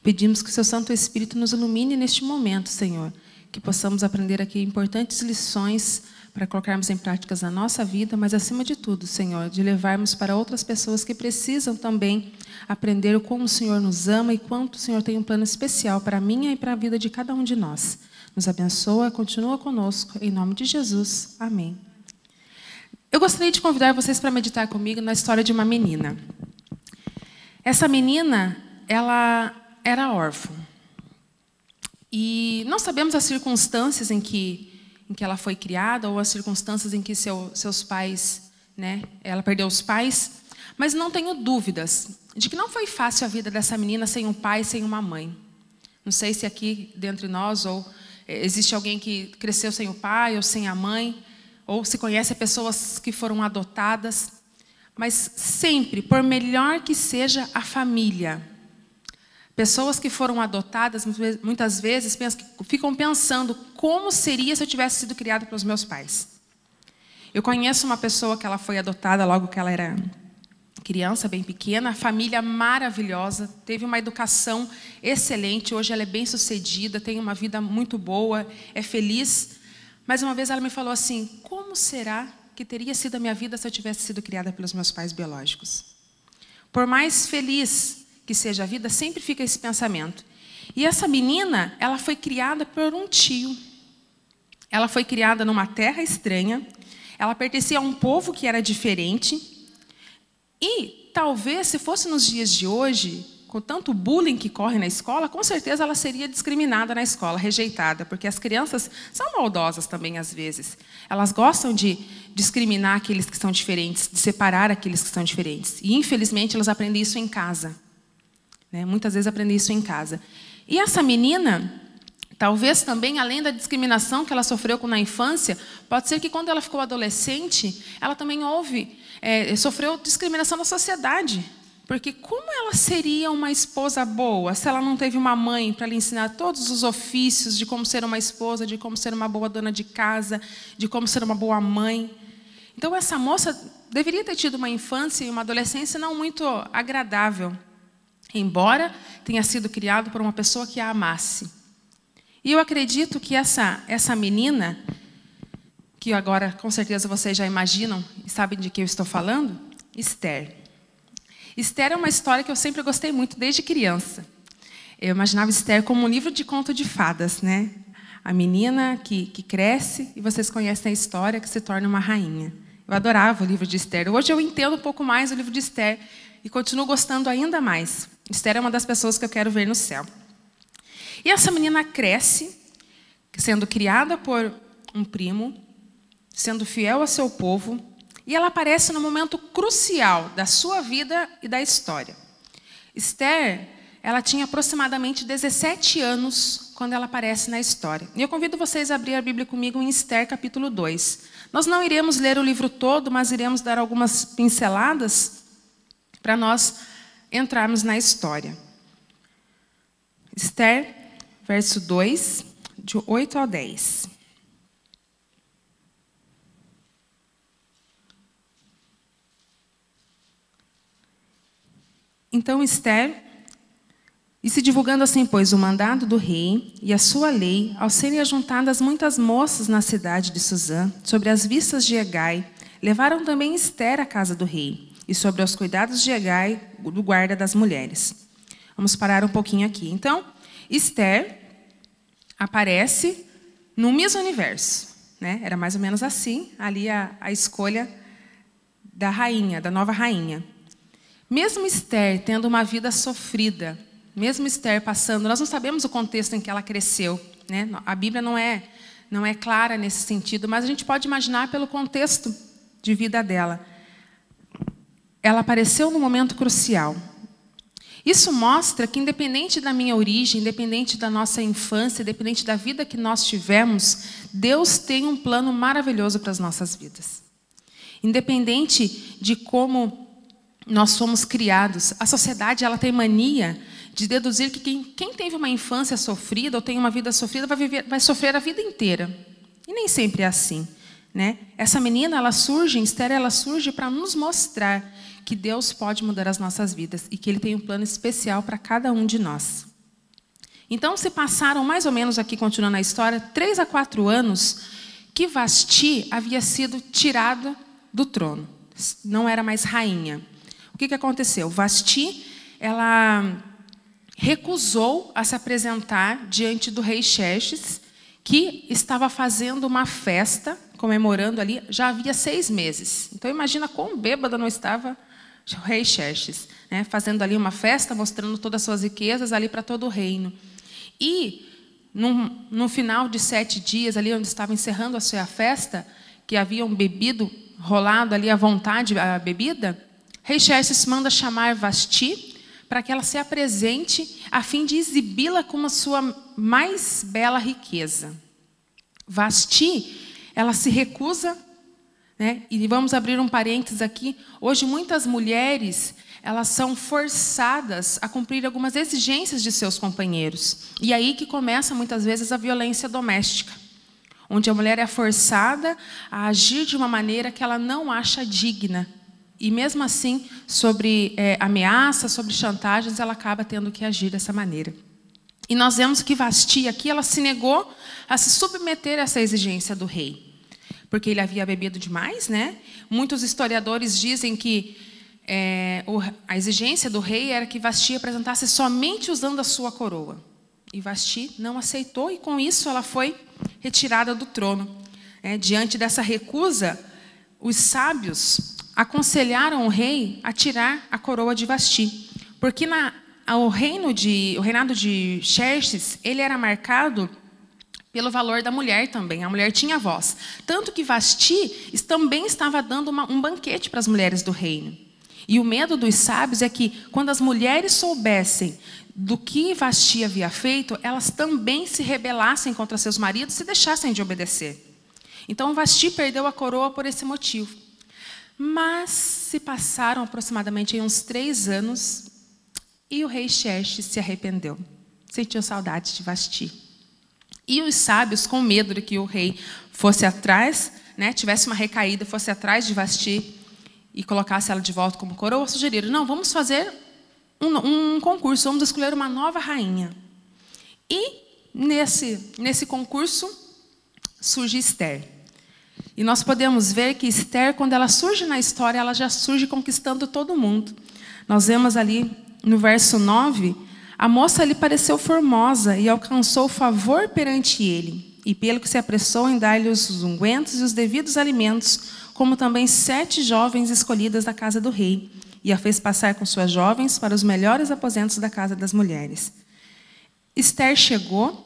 Pedimos que o seu Santo Espírito nos ilumine neste momento, Senhor, que possamos aprender aqui importantes lições para colocarmos em práticas na nossa vida, mas acima de tudo, Senhor, de levarmos para outras pessoas que precisam também aprender como o Senhor nos ama e quanto o Senhor tem um plano especial para a minha e para a vida de cada um de nós. Nos abençoa, continua conosco, em nome de Jesus. Amém. Eu gostaria de convidar vocês para meditar comigo na história de uma menina. Essa menina, ela era órfã. E não sabemos as circunstâncias em que ela foi criada ou as circunstâncias em que seus pais, né, ela perdeu os pais, mas não tenho dúvidas de que não foi fácil a vida dessa menina sem um pai, sem uma mãe. Não sei se aqui dentre nós ou existe alguém que cresceu sem o pai ou sem a mãe, ou se conhece pessoas que foram adotadas, mas sempre, por melhor que seja a família, pessoas que foram adotadas, muitas vezes, ficam pensando como seria se eu tivesse sido criada pelos meus pais. Eu conheço uma pessoa que ela foi adotada logo que ela era criança, bem pequena, família maravilhosa, teve uma educação excelente, hoje ela é bem-sucedida, tem uma vida muito boa, é feliz. Mas uma vez ela me falou assim, como será que teria sido a minha vida se eu tivesse sido criada pelos meus pais biológicos? Por mais feliz que seja a vida, sempre fica esse pensamento. E essa menina, ela foi criada por um tio. Ela foi criada numa terra estranha, ela pertencia a um povo que era diferente. E talvez, se fosse nos dias de hoje, com tanto bullying que corre na escola, com certeza ela seria discriminada na escola, rejeitada, porque as crianças são maldosas também às vezes. Elas gostam de discriminar aqueles que são diferentes, de separar aqueles que são diferentes. E, infelizmente, elas aprendem isso em casa. Né? Muitas vezes aprendem isso em casa. E essa menina, talvez também, além da discriminação que ela sofreu na infância, pode ser que quando ela ficou adolescente, ela também sofreu discriminação da sociedade. Porque como ela seria uma esposa boa se ela não teve uma mãe para lhe ensinar todos os ofícios de como ser uma esposa, de como ser uma boa dona de casa, de como ser uma boa mãe? Então, essa moça deveria ter tido uma infância e uma adolescência não muito agradável, embora tenha sido criada por uma pessoa que a amasse. E eu acredito que essa menina, que agora com certeza vocês já imaginam e sabem de que eu estou falando, Esther. Esther é uma história que eu sempre gostei muito, desde criança. Eu imaginava Esther como um livro de conto de fadas, né? A menina que cresce e vocês conhecem a história, que se torna uma rainha. Eu adorava o livro de Esther. Hoje eu entendo um pouco mais o livro de Esther e continuo gostando ainda mais. Esther é uma das pessoas que eu quero ver no céu. E essa menina cresce, sendo criada por um primo, sendo fiel ao seu povo, e ela aparece no momento crucial da sua vida e da história. Esther, ela tinha aproximadamente 17 anos quando ela aparece na história. E eu convido vocês a abrir a Bíblia comigo em Esther, capítulo 2. Nós não iremos ler o livro todo, mas iremos dar algumas pinceladas para nós entrarmos na história. Esther, verso 2, de 8 ao 10. Então Esther, e se divulgando assim, pois, o mandado do rei e a sua lei, ao serem ajuntadas muitas moças na cidade de Susã, sobre as vistas de Hegai, levaram também Esther à casa do rei, e sobre os cuidados de Hegai, do guarda das mulheres. Vamos parar um pouquinho aqui. Então, Esther aparece no Miss Universo, né? Era mais ou menos assim, ali a escolha da rainha, da nova rainha. Mesmo Esther tendo uma vida sofrida, mesmo Esther passando, nós não sabemos o contexto em que ela cresceu, né? A Bíblia não é clara nesse sentido, mas a gente pode imaginar pelo contexto de vida dela. Ela apareceu no momento crucial. Isso mostra que, independente da minha origem, independente da nossa infância, independente da vida que nós tivemos, Deus tem um plano maravilhoso para as nossas vidas. Independente de como nós fomos criados. A sociedade ela tem mania de deduzir que quem teve uma infância sofrida ou tem uma vida sofrida vai sofrer a vida inteira. E nem sempre é assim, né? Essa menina, Esther, ela surge para nos mostrar que Deus pode mudar as nossas vidas e que Ele tem um plano especial para cada um de nós. Então, se passaram mais ou menos, aqui continuando a história, 3 a 4 anos que Vasti havia sido tirada do trono. Não era mais rainha. O que aconteceu? Vasti, ela recusou a se apresentar diante do rei Xerxes, que estava fazendo uma festa, comemorando ali, já havia 6 meses. Então, imagina quão bêbado não estava o rei Xerxes, né? Fazendo ali uma festa, mostrando todas as suas riquezas ali para todo o reino. E, no final de 7 dias, ali onde estava encerrando a sua festa, que haviam bebido, rolado ali à vontade a bebida, rei Xerxes manda chamar Vasti para que ela se apresente a fim de exibi-la como a sua mais bela riqueza. Vasti, ela se recusa, né? E vamos abrir um parênteses aqui. Hoje, muitas mulheres, elas são forçadas a cumprir algumas exigências de seus companheiros. E aí que começa, muitas vezes, a violência doméstica, onde a mulher é forçada a agir de uma maneira que ela não acha digna. E mesmo assim, sobre ameaças, sobre chantagens, ela acaba tendo que agir dessa maneira. E nós vemos que Vasti aqui, ela se negou a se submeter a essa exigência do rei, porque ele havia bebido demais, né? Muitos historiadores dizem que a exigência do rei era que Vasti apresentasse somente usando a sua coroa. E Vasti não aceitou, e com isso ela foi retirada do trono. Diante dessa recusa, os sábios aconselharam o rei a tirar a coroa de Vasti, porque o reinado de Xerxes, ele era marcado pelo valor da mulher também. A mulher tinha voz. Tanto que Vasti também estava dando um banquete para as mulheres do reino. E o medo dos sábios é que, quando as mulheres soubessem do que Vasti havia feito, elas também se rebelassem contra seus maridos e deixassem de obedecer. Então, Vasti perdeu a coroa por esse motivo. Mas se passaram aproximadamente uns 3 anos e o rei Xerxes se arrependeu. Sentiu saudade de Vasti. E os sábios, com medo de que o rei fosse atrás, né, tivesse uma recaída, fosse atrás de Vasti e colocasse ela de volta como coroa, sugeriram: não, vamos fazer um concurso, vamos escolher uma nova rainha. E nesse concurso surge Esther. E nós podemos ver que Esther, quando ela surge na história, ela já surge conquistando todo mundo. Nós vemos ali no verso 9, a moça lhe pareceu formosa e alcançou favor perante ele, e pelo que se apressou em dar-lhe os ungüentos e os devidos alimentos, como também 7 jovens escolhidas da casa do rei, e a fez passar com suas jovens para os melhores aposentos da casa das mulheres. Esther chegou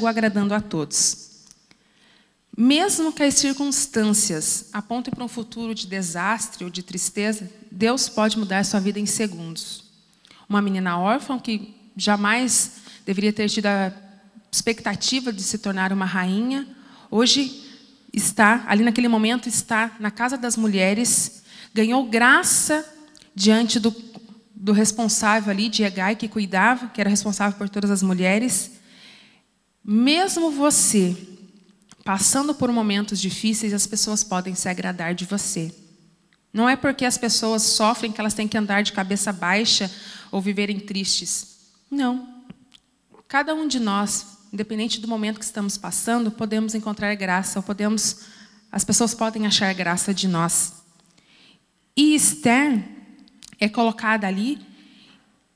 agradando a todos. Mesmo que as circunstâncias apontem para um futuro de desastre ou de tristeza, Deus pode mudar a sua vida em segundos. Uma menina órfã que jamais deveria ter tido a expectativa de se tornar uma rainha, hoje está, ali naquele momento, está na casa das mulheres, ganhou graça diante do responsável ali, de Hegai, que cuidava, que era responsável por todas as mulheres. Mesmo você passando por momentos difíceis, as pessoas podem se agradar de você. Não é porque as pessoas sofrem que elas têm que andar de cabeça baixa ou viverem tristes. Não. Cada um de nós, independente do momento que estamos passando, podemos encontrar graça, as pessoas podem achar graça de nós. E Esther é colocada ali,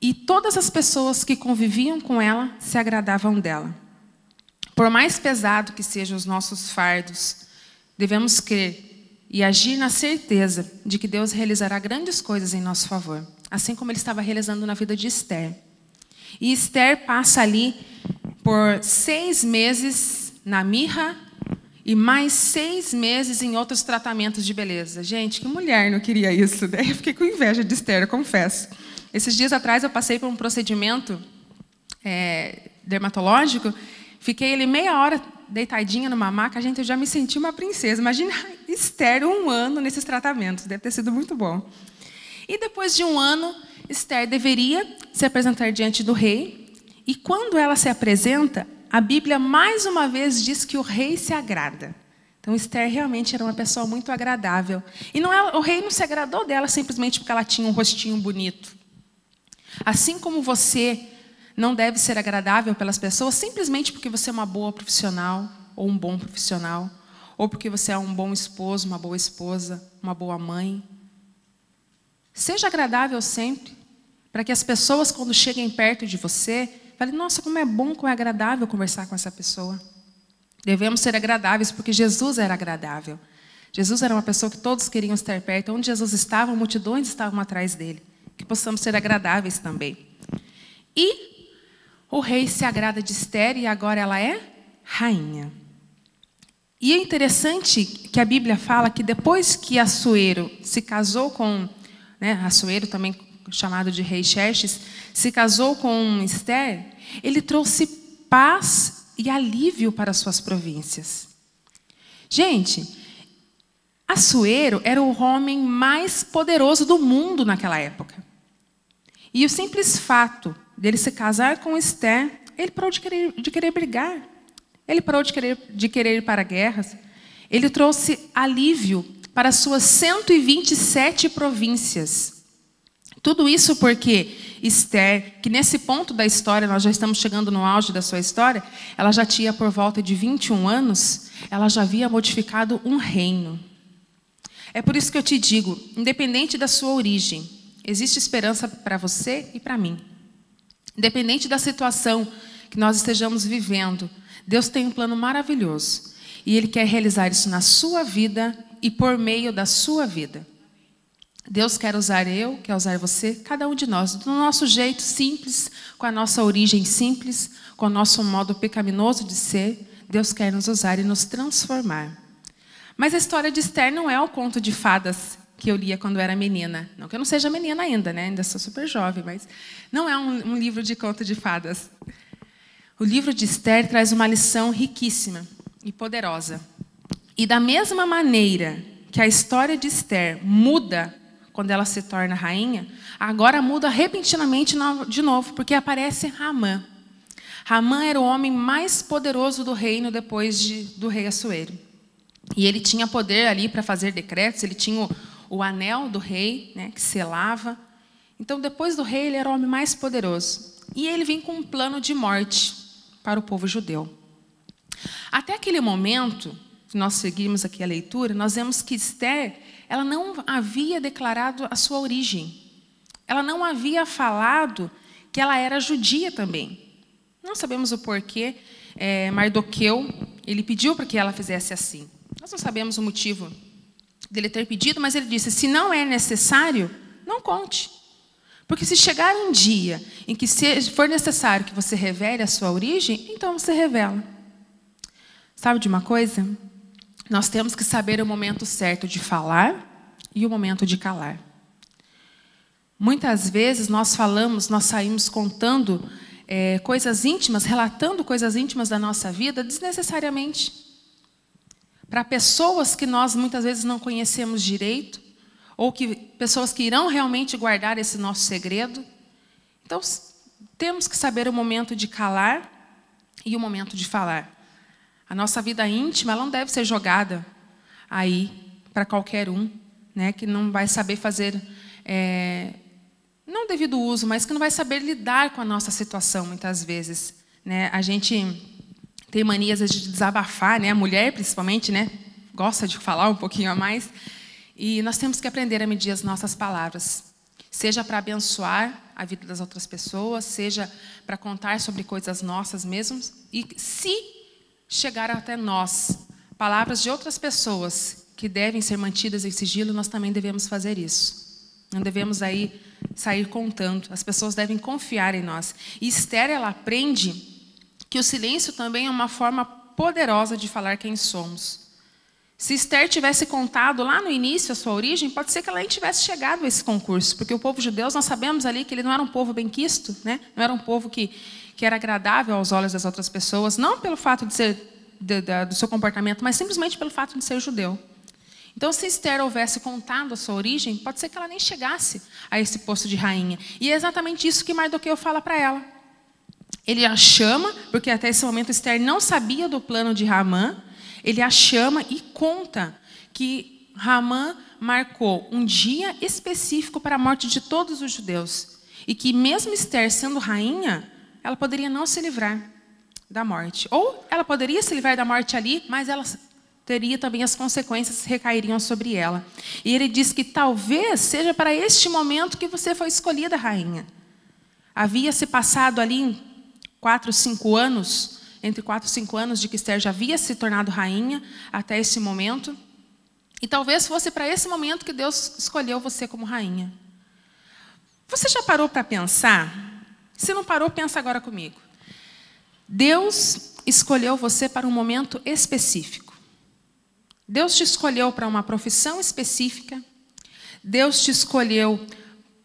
e todas as pessoas que conviviam com ela se agradavam dela. Por mais pesado que sejam os nossos fardos, devemos crer e agir na certeza de que Deus realizará grandes coisas em nosso favor, assim como Ele estava realizando na vida de Esther. E Esther passa ali por 6 meses na mirra e mais 6 meses em outros tratamentos de beleza. Gente, que mulher não queria isso, né? Eu fiquei com inveja de Esther, eu confesso. Esses dias atrás eu passei por um procedimento dermatológico. Fiquei ali meia hora deitadinha numa maca, eu já me senti uma princesa. Imagina Esther 1 ano nesses tratamentos, deve ter sido muito bom. E depois de um ano, Esther deveria se apresentar diante do rei. E quando ela se apresenta, a Bíblia mais uma vez diz que o rei se agrada. Então Esther realmente era uma pessoa muito agradável. E o rei não se agradou dela simplesmente porque ela tinha um rostinho bonito. Assim como você não deve ser agradável pelas pessoas simplesmente porque você é uma boa profissional ou um bom profissional, ou porque você é um bom esposo, uma boa esposa, uma boa mãe. Seja agradável sempre, para que as pessoas, quando cheguem perto de você, falem: nossa, como é bom, como é agradável conversar com essa pessoa. Devemos ser agradáveis, porque Jesus era agradável. Jesus era uma pessoa que todos queriam estar perto. Onde Jesus estava, multidões estavam atrás dele. Que possamos ser agradáveis também. E o rei se agrada de Esther e agora ela é rainha. E é interessante que a Bíblia fala que depois que Assuero se casou com... Assuero, também chamado de rei Xerxes, se casou com Esther, ele trouxe paz e alívio para as suas províncias. Gente, Assuero era o homem mais poderoso do mundo naquela época. E o simples fato dele se casar com Esther, ele parou de querer brigar. Ele parou de querer ir para guerras. Ele trouxe alívio para as suas 127 províncias. Tudo isso porque Esther, que nesse ponto da história, nós já estamos chegando no auge da sua história, ela já tinha por volta de 21 anos, ela já havia modificado um reino. É por isso que eu te digo, independente da sua origem, existe esperança para você e para mim. Independente da situação que nós estejamos vivendo, Deus tem um plano maravilhoso. E Ele quer realizar isso na sua vida e por meio da sua vida. Deus quer usar eu, quer usar você, cada um de nós, do nosso jeito simples, com a nossa origem simples, com o nosso modo pecaminoso de ser. Deus quer nos usar e nos transformar. Mas a história de Esther não é o conto de fadas que eu lia quando era menina. Não que eu não seja menina ainda, né? Ainda sou super jovem, mas não é um livro de conto de fadas. O livro de Esther traz uma lição riquíssima e poderosa. E da mesma maneira que a história de Esther muda quando ela se torna rainha, agora muda repentinamente de novo, porque aparece Ramã. Ramã era o homem mais poderoso do reino depois do rei Assuero. E ele tinha poder ali para fazer decretos, ele tinha o anel do rei, né, que selava. Então, depois do rei, ele era o homem mais poderoso. E ele vem com um plano de morte para o povo judeu. Até aquele momento, que nós seguimos aqui a leitura, nós vemos que Esther, ela não havia declarado a sua origem. Ela não havia falado que ela era judia também. Não sabemos o porquê. Mardoqueu, ele pediu para que ela fizesse assim. Nós não sabemos o motivo dele ter pedido, mas ele disse: se não é necessário, não conte. Porque se chegar um dia em que for necessário que você revele a sua origem, então você revela. Sabe de uma coisa? Nós temos que saber o momento certo de falar e o momento de calar. Muitas vezes nós saímos contando coisas íntimas, relatando coisas íntimas da nossa vida desnecessariamente. Para pessoas que nós muitas vezes não conhecemos direito, ou pessoas que irão realmente guardar esse nosso segredo. Então, temos que saber o momento de calar e o momento de falar. A nossa vida íntima, ela não deve ser jogada aí para qualquer um, né, que não vai saber fazer, não devido uso, mas que não vai saber lidar com a nossa situação, muitas vezes. Né? A gente tem mania, às vezes, de desabafar, né? A mulher, principalmente, né, gosta de falar um pouquinho a mais. E nós temos que aprender a medir as nossas palavras, seja para abençoar a vida das outras pessoas, seja para contar sobre coisas nossas mesmos. E se chegar até nós palavras de outras pessoas que devem ser mantidas em sigilo, nós também devemos fazer isso. Não devemos aí sair contando. As pessoas devem confiar em nós. E Esther, ela aprende que o silêncio também é uma forma poderosa de falar quem somos. Se Esther tivesse contado lá no início a sua origem, pode ser que ela nem tivesse chegado a esse concurso, porque o povo judeu, nós sabemos ali que ele não era um povo benquisto, né? Não era um povo que era agradável aos olhos das outras pessoas, não pelo fato de ser do seu comportamento, mas simplesmente pelo fato de ser judeu. Então, se Esther houvesse contado a sua origem, pode ser que ela nem chegasse a esse posto de rainha. E é exatamente isso que Mardoqueu fala para ela. Ele a chama, porque até esse momento Esther não sabia do plano de Hamã. Ele a chama e conta que Hamã marcou um dia específico para a morte de todos os judeus. E que mesmo Esther sendo rainha, ela poderia não se livrar da morte. Ou ela poderia se livrar da morte ali, mas ela teria também as consequências recairiam sobre ela. E ele diz que talvez seja para este momento que você foi escolhida rainha. Havia se passado ali 4, 5 anos, entre 4 e 5 anos de que Esther já havia se tornado rainha até esse momento. E talvez fosse para esse momento que Deus escolheu você como rainha. Você já parou para pensar? Se não parou, pensa agora comigo. Deus escolheu você para um momento específico. Deus te escolheu para uma profissão específica. Deus te escolheu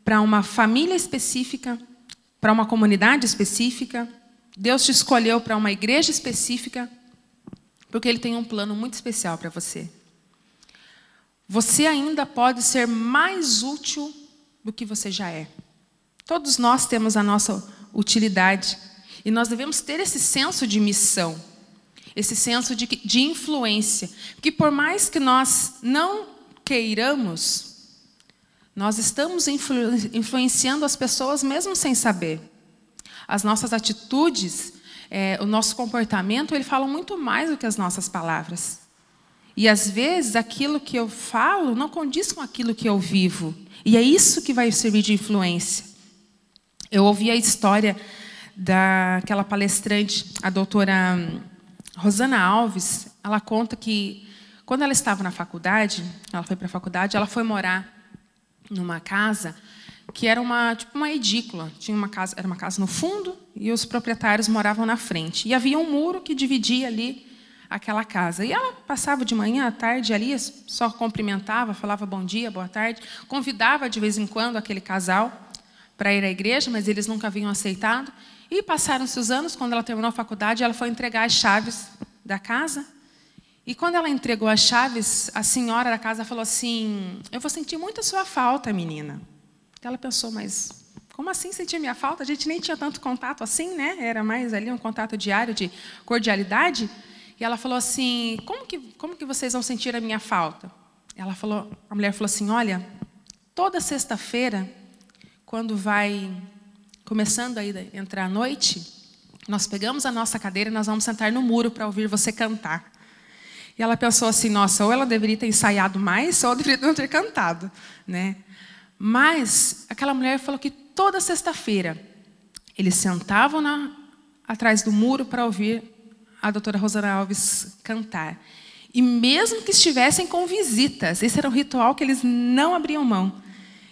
para uma família específica, para uma comunidade específica. Deus te escolheu para uma igreja específica, porque Ele tem um plano muito especial para você. Você ainda pode ser mais útil do que você já é. Todos nós temos a nossa utilidade e nós devemos ter esse senso de missão, esse senso de influência, porque por mais que nós não queiramos, nós estamos influenciando as pessoas mesmo sem saber. As nossas atitudes, o nosso comportamento, ele fala muito mais do que as nossas palavras. E às vezes aquilo que eu falo não condiz com aquilo que eu vivo. E é isso que vai servir de influência. Eu ouvi a história daquela palestrante, a doutora Rosana Alves. Ela conta que quando ela estava na faculdade, ela foi para a faculdade, ela foi morar numa casa que era tipo uma edícula. Tinha uma casa, era uma casa no fundo e os proprietários moravam na frente. E havia um muro que dividia ali aquela casa. E ela passava de manhã à tarde ali, só cumprimentava, falava bom dia, boa tarde, convidava de vez em quando aquele casal para ir à igreja, mas eles nunca haviam aceitado. E passaram-se os anos, quando ela terminou a faculdade, ela foi entregar as chaves da casa. E quando ela entregou as chaves, a senhora da casa falou assim: eu vou sentir muito a sua falta, menina. Ela pensou, mas como assim sentir minha falta? A gente nem tinha tanto contato assim, né? Era mais ali um contato diário de cordialidade. E ela falou assim: como que vocês vão sentir a minha falta? A mulher falou assim: olha, toda sexta-feira, quando vai começando a entrar a noite, nós pegamos a nossa cadeira e nós vamos sentar no muro para ouvir você cantar. E ela pensou assim: nossa, ou ela deveria ter ensaiado mais, ou deveria não ter cantado, né? Mas aquela mulher falou que toda sexta-feira eles sentavam atrás do muro para ouvir a doutora Rosana Alves cantar. E mesmo que estivessem com visitas, esse era um ritual que eles não abriam mão.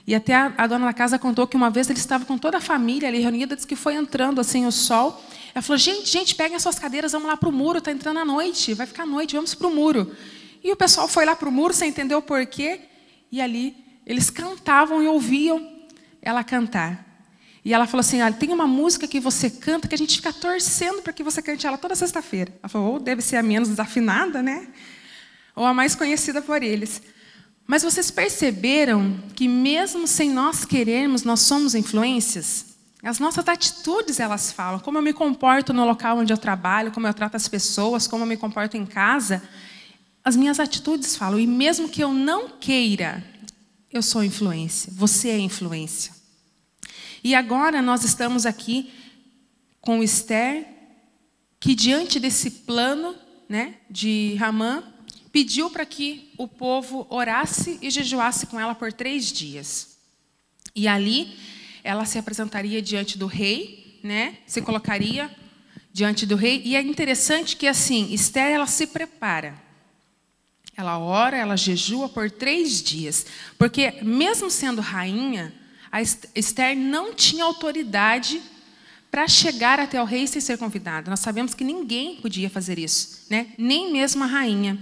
E até a dona da casa contou que uma vez eles estavam com toda a família ali reunida, disse que foi entrando assim o sol. Ela falou: gente, peguem as suas cadeiras, vamos lá para o muro, está entrando a noite, vai ficar noite, vamos para o muro. E o pessoal foi lá para o muro sem entender o porquê, e ali eles cantavam e ouviam ela cantar. E ela falou assim: tem uma música que você canta que a gente fica torcendo para que você cante ela toda sexta-feira. Ela falou: ou deve ser a menos desafinada, né? Ou a mais conhecida por eles. Mas vocês perceberam que mesmo sem nós querermos, nós somos influências? As nossas atitudes, elas falam. Como eu me comporto no local onde eu trabalho, como eu trato as pessoas, como eu me comporto em casa, as minhas atitudes falam. E mesmo que eu não queira, eu sou influência. Você é influência. E agora nós estamos aqui com Esther, que diante desse plano, né, de Hamã, pediu para que o povo orasse e jejuasse com ela por 3 dias. E ali ela se apresentaria diante do rei, né, se colocaria diante do rei. E é interessante que assim, Esther, ela se prepara. Ela ora, ela jejua por 3 dias. Porque mesmo sendo rainha, a Esther não tinha autoridade para chegar até o rei sem ser convidada. Nós sabemos que ninguém podia fazer isso, né? Nem mesmo a rainha.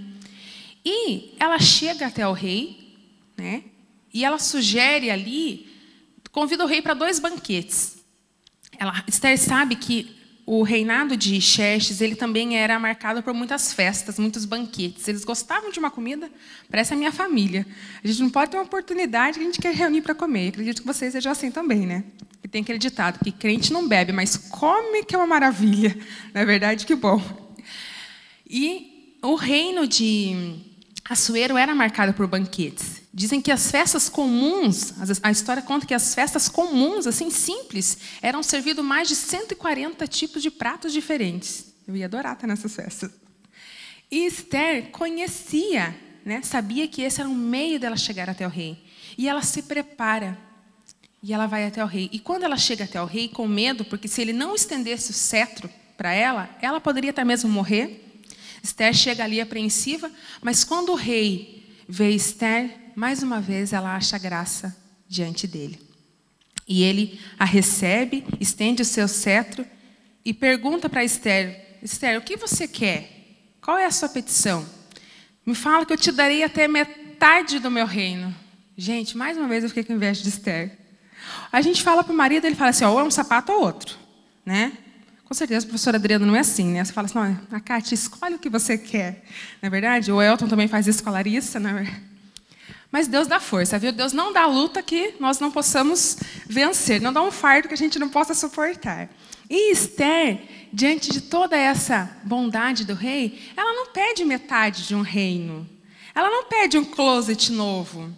E ela chega até o rei, né? E ela sugere ali, convida o rei para 2 banquetes. Esther sabe que o reinado de Xerxes, ele também era marcado por muitas festas, muitos banquetes. Eles gostavam de uma comida, parece a minha família. A gente não pode ter uma oportunidade que a gente quer reunir para comer. Acredito que vocês sejam assim também, né? E tem aquele ditado que crente não bebe, mas come, que é uma maravilha. Não é verdade? Que bom. E o reino de Assuero era marcado por banquetes. Dizem que as festas comuns, a história conta que as festas comuns, assim, simples, eram servidos mais de 140 tipos de pratos diferentes. Eu ia adorar estar nessas festas. E Esther conhecia, né, sabia que esse era um meio dela chegar até o rei. E ela se prepara. E ela vai até o rei. E quando ela chega até o rei, com medo, porque se ele não estendesse o cetro para ela poderia até mesmo morrer. Esther chega ali apreensiva, mas quando o rei vê Esther, mais uma vez ela acha graça diante dele. E ele a recebe, estende o seu cetro e pergunta para Esther: Esther, o que você quer? Qual é a sua petição? Me fala que eu te darei até metade do meu reino. Gente, mais uma vez eu fiquei com inveja de Esther. A gente fala para o marido, ele fala assim, ou é um sapato ou outro, né? Com certeza, o professor Adriano não é assim, né? Você fala assim, não, a Cátia, escolhe o que você quer. Não é verdade? O Elton também faz isso com a Larissa, não é? Mas Deus dá força, viu? Deus não dá luta que nós não possamos vencer. Não dá um fardo que a gente não possa suportar. E Esther, diante de toda essa bondade do rei, ela não pede metade de um reino. Ela não pede um closet novo.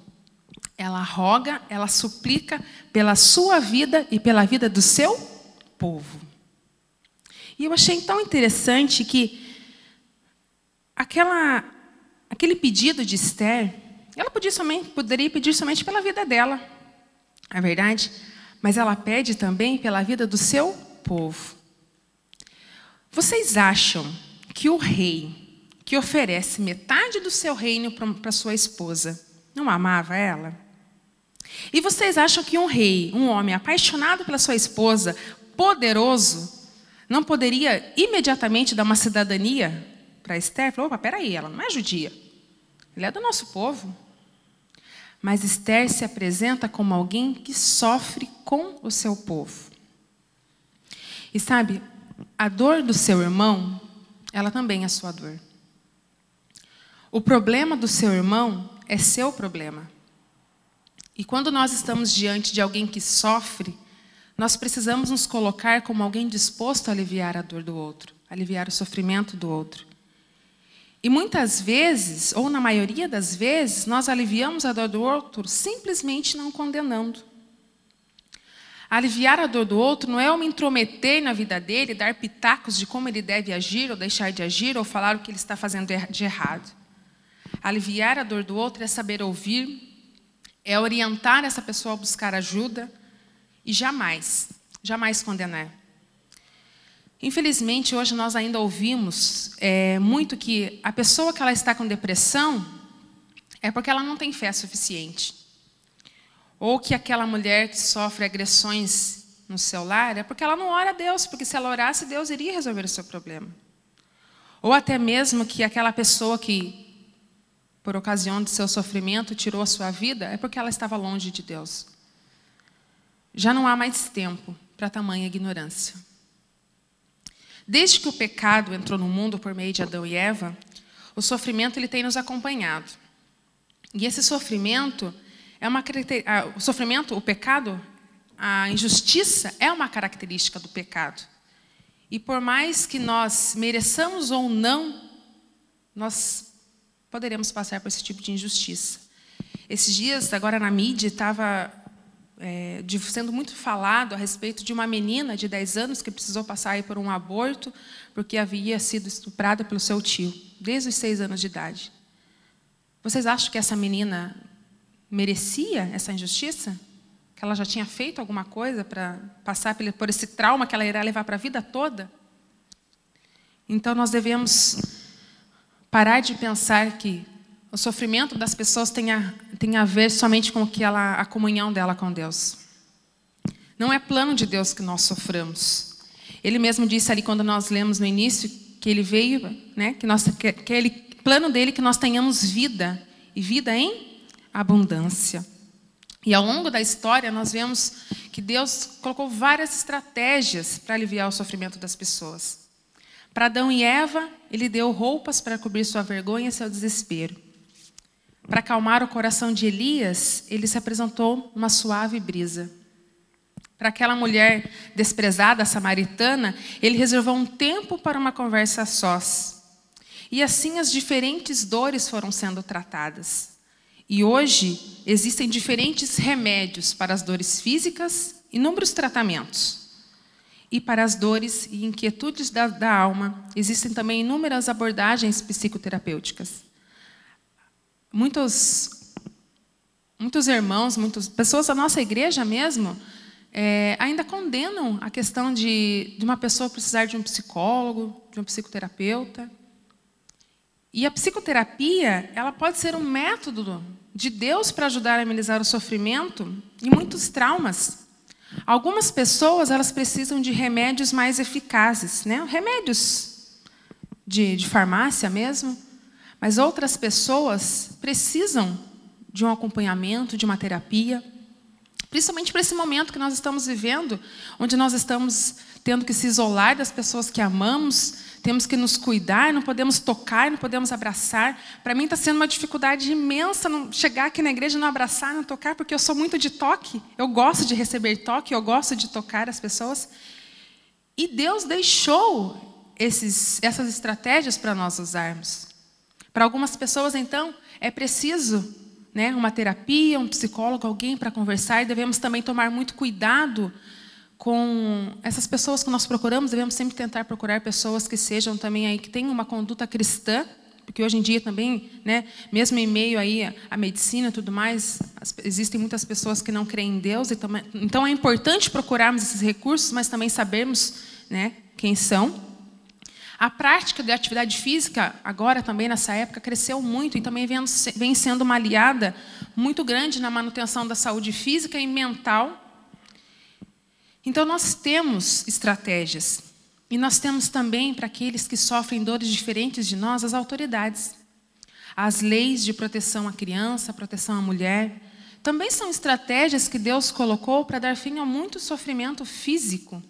Ela roga, ela suplica pela sua vida e pela vida do seu povo. E eu achei tão interessante que aquele pedido de Esther, ela poderia pedir somente pela vida dela, é verdade? Mas ela pede também pela vida do seu povo. Vocês acham que o rei que oferece metade do seu reino para sua esposa não amava ela? E vocês acham que um rei, um homem apaixonado pela sua esposa, poderoso, não poderia imediatamente dar uma cidadania para Esther? Falou, opa, peraí, ela não é judia. Ela é do nosso povo. Mas Esther se apresenta como alguém que sofre com o seu povo. E sabe, a dor do seu irmão, ela também é sua dor. O problema do seu irmão é seu problema. E quando nós estamos diante de alguém que sofre, nós precisamos nos colocar como alguém disposto a aliviar a dor do outro, aliviar o sofrimento do outro. E muitas vezes, ou na maioria das vezes, nós aliviamos a dor do outro simplesmente não condenando. Aliviar a dor do outro não é eu me intrometer na vida dele, dar pitacos de como ele deve agir ou deixar de agir, ou falar o que ele está fazendo de errado. Aliviar a dor do outro é saber ouvir, é orientar essa pessoa a buscar ajuda e jamais condenar. Infelizmente, hoje nós ainda ouvimos muito que a pessoa que ela está com depressão é porque ela não tem fé suficiente. Ou que aquela mulher que sofre agressões no seu lar é porque ela não ora a Deus, porque se ela orasse, Deus iria resolver o seu problema. Ou até mesmo que aquela pessoa que, por ocasião de seu sofrimento, tirou a sua vida, é porque ela estava longe de Deus. Já não há mais tempo para tamanha ignorância. Desde que o pecado entrou no mundo por meio de Adão e Eva, o sofrimento ele tem nos acompanhado. E esse sofrimento o pecado, a injustiça é uma característica do pecado. E por mais que nós mereçamos ou não, nós poderemos passar por esse tipo de injustiça. Esses dias, agora na mídia, estava sendo muito falado a respeito de uma menina de 10 anos que precisou passar aí por um aborto porque havia sido estuprada pelo seu tio, desde os 6 anos de idade. Vocês acham que essa menina merecia essa injustiça? Que ela já tinha feito alguma coisa para passar por esse trauma que ela irá levar para a vida toda? Então, nós devemos parar de pensar que o sofrimento das pessoas tem a ver somente com a comunhão dela com Deus. Não é plano de Deus que nós soframos. Ele mesmo disse ali, quando nós lemos no início, que ele veio, né, que ele, plano dele que nós tenhamos vida, e vida em abundância. E ao longo da história, nós vemos que Deus colocou várias estratégias para aliviar o sofrimento das pessoas. Para Adão e Eva, Ele deu roupas para cobrir sua vergonha e seu desespero. Para acalmar o coração de Elias, Ele se apresentou uma suave brisa. Para aquela mulher desprezada, samaritana, Ele reservou um tempo para uma conversa a sós. E assim as diferentes dores foram sendo tratadas. E hoje existem diferentes remédios para as dores físicas, inúmeros tratamentos. E para as dores e inquietudes da alma, existem também inúmeras abordagens psicoterapêuticas. Muitos irmãos, muitas pessoas da nossa igreja mesmo, ainda condenam a questão de uma pessoa precisar de um psicólogo, de um psicoterapeuta. E a psicoterapia, ela pode ser um método de Deus para ajudar a amenizar o sofrimento e muitos traumas. Algumas pessoas, elas precisam de remédios mais eficazes, né? Remédios de farmácia mesmo. Mas outras pessoas precisam de um acompanhamento, de uma terapia. Principalmente para esse momento que nós estamos vivendo, onde nós estamos tendo que se isolar das pessoas que amamos, temos que nos cuidar, não podemos tocar, não podemos abraçar. Para mim está sendo uma dificuldade imensa não chegar aqui na igreja, não abraçar, não tocar, porque eu sou muito de toque. Eu gosto de receber toque, eu gosto de tocar as pessoas. E Deus deixou essas estratégias para nós usarmos. Para algumas pessoas, então, é preciso, né, uma terapia, um psicólogo, alguém para conversar. E devemos também tomar muito cuidado com essas pessoas que nós procuramos. Devemos sempre tentar procurar pessoas que sejam também aí, que tenham uma conduta cristã, porque hoje em dia também, né, mesmo em meio aí à medicina e tudo mais, existem muitas pessoas que não creem em Deus. E também, então é importante procurarmos esses recursos, mas também sabermos, né, quem são. A prática de atividade física, agora também nessa época, cresceu muito e também vem sendo uma aliada muito grande na manutenção da saúde física e mental. Então, nós temos estratégias. E nós temos também, para aqueles que sofrem dores diferentes de nós, as autoridades. As leis de proteção à criança, proteção à mulher, também são estratégias que Deus colocou para dar fim a muito sofrimento físico.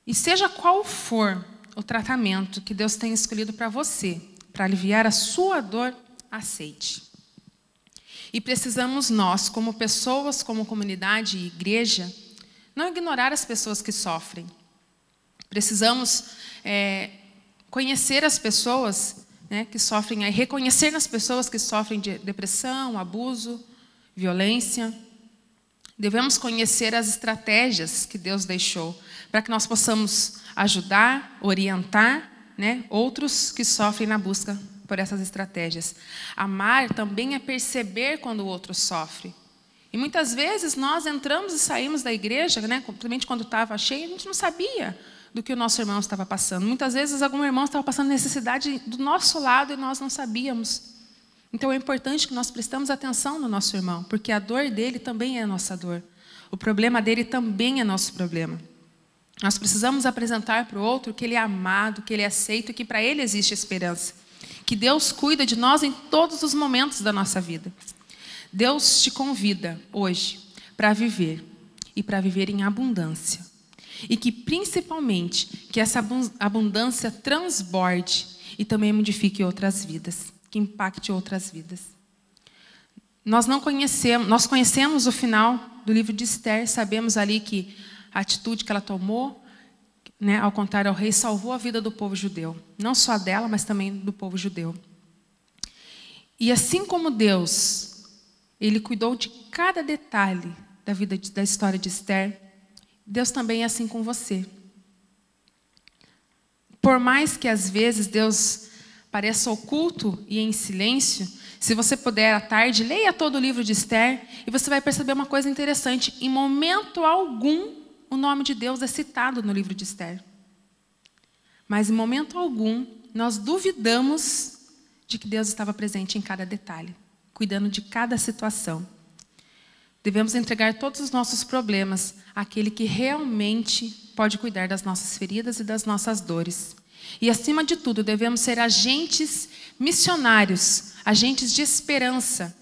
E seja qual for o tratamento que Deus tem escolhido para você, para aliviar a sua dor, aceite. E precisamos nós, como pessoas, como comunidade e igreja, não ignorar as pessoas que sofrem. Precisamos conhecer as pessoas, né, que sofrem, reconhecer nas pessoas que sofrem de depressão, abuso, violência. Devemos conhecer as estratégias que Deus deixou, para que nós possamos ajudar, orientar, né, outros que sofrem na busca por essas estratégias. Amar também é perceber quando o outro sofre. E muitas vezes nós entramos e saímos da igreja, né, principalmente quando estava cheio, a gente não sabia do que o nosso irmão estava passando. Muitas vezes algum irmão estava passando necessidade do nosso lado e nós não sabíamos. Então é importante que nós prestemos atenção no nosso irmão, porque a dor dele também é a nossa dor. O problema dele também é nosso problema. Nós precisamos apresentar para o outro que ele é amado, que ele é aceito e que para ele existe esperança. Que Deus cuida de nós em todos os momentos da nossa vida. Deus te convida hoje para viver e para viver em abundância. E que principalmente que essa abundância transborde e também modifique outras vidas, que impacte outras vidas. Nós conhecemos o final do livro de Esther, sabemos ali que a atitude que ela tomou, né, ao contar ao rei, salvou a vida do povo judeu. Não só dela, mas também do povo judeu. E assim como Deus, Ele cuidou de cada detalhe da história de Esther, Deus também é assim com você. Por mais que às vezes Deus pareça oculto e em silêncio, se você puder à tarde, leia todo o livro de Esther e você vai perceber uma coisa interessante. Em momento algum, o nome de Deus é citado no livro de Esther. Mas em momento algum, nós duvidamos de que Deus estava presente em cada detalhe, cuidando de cada situação. Devemos entregar todos os nossos problemas àquele que realmente pode cuidar das nossas feridas e das nossas dores. E, acima de tudo, devemos ser agentes missionários, agentes de esperança,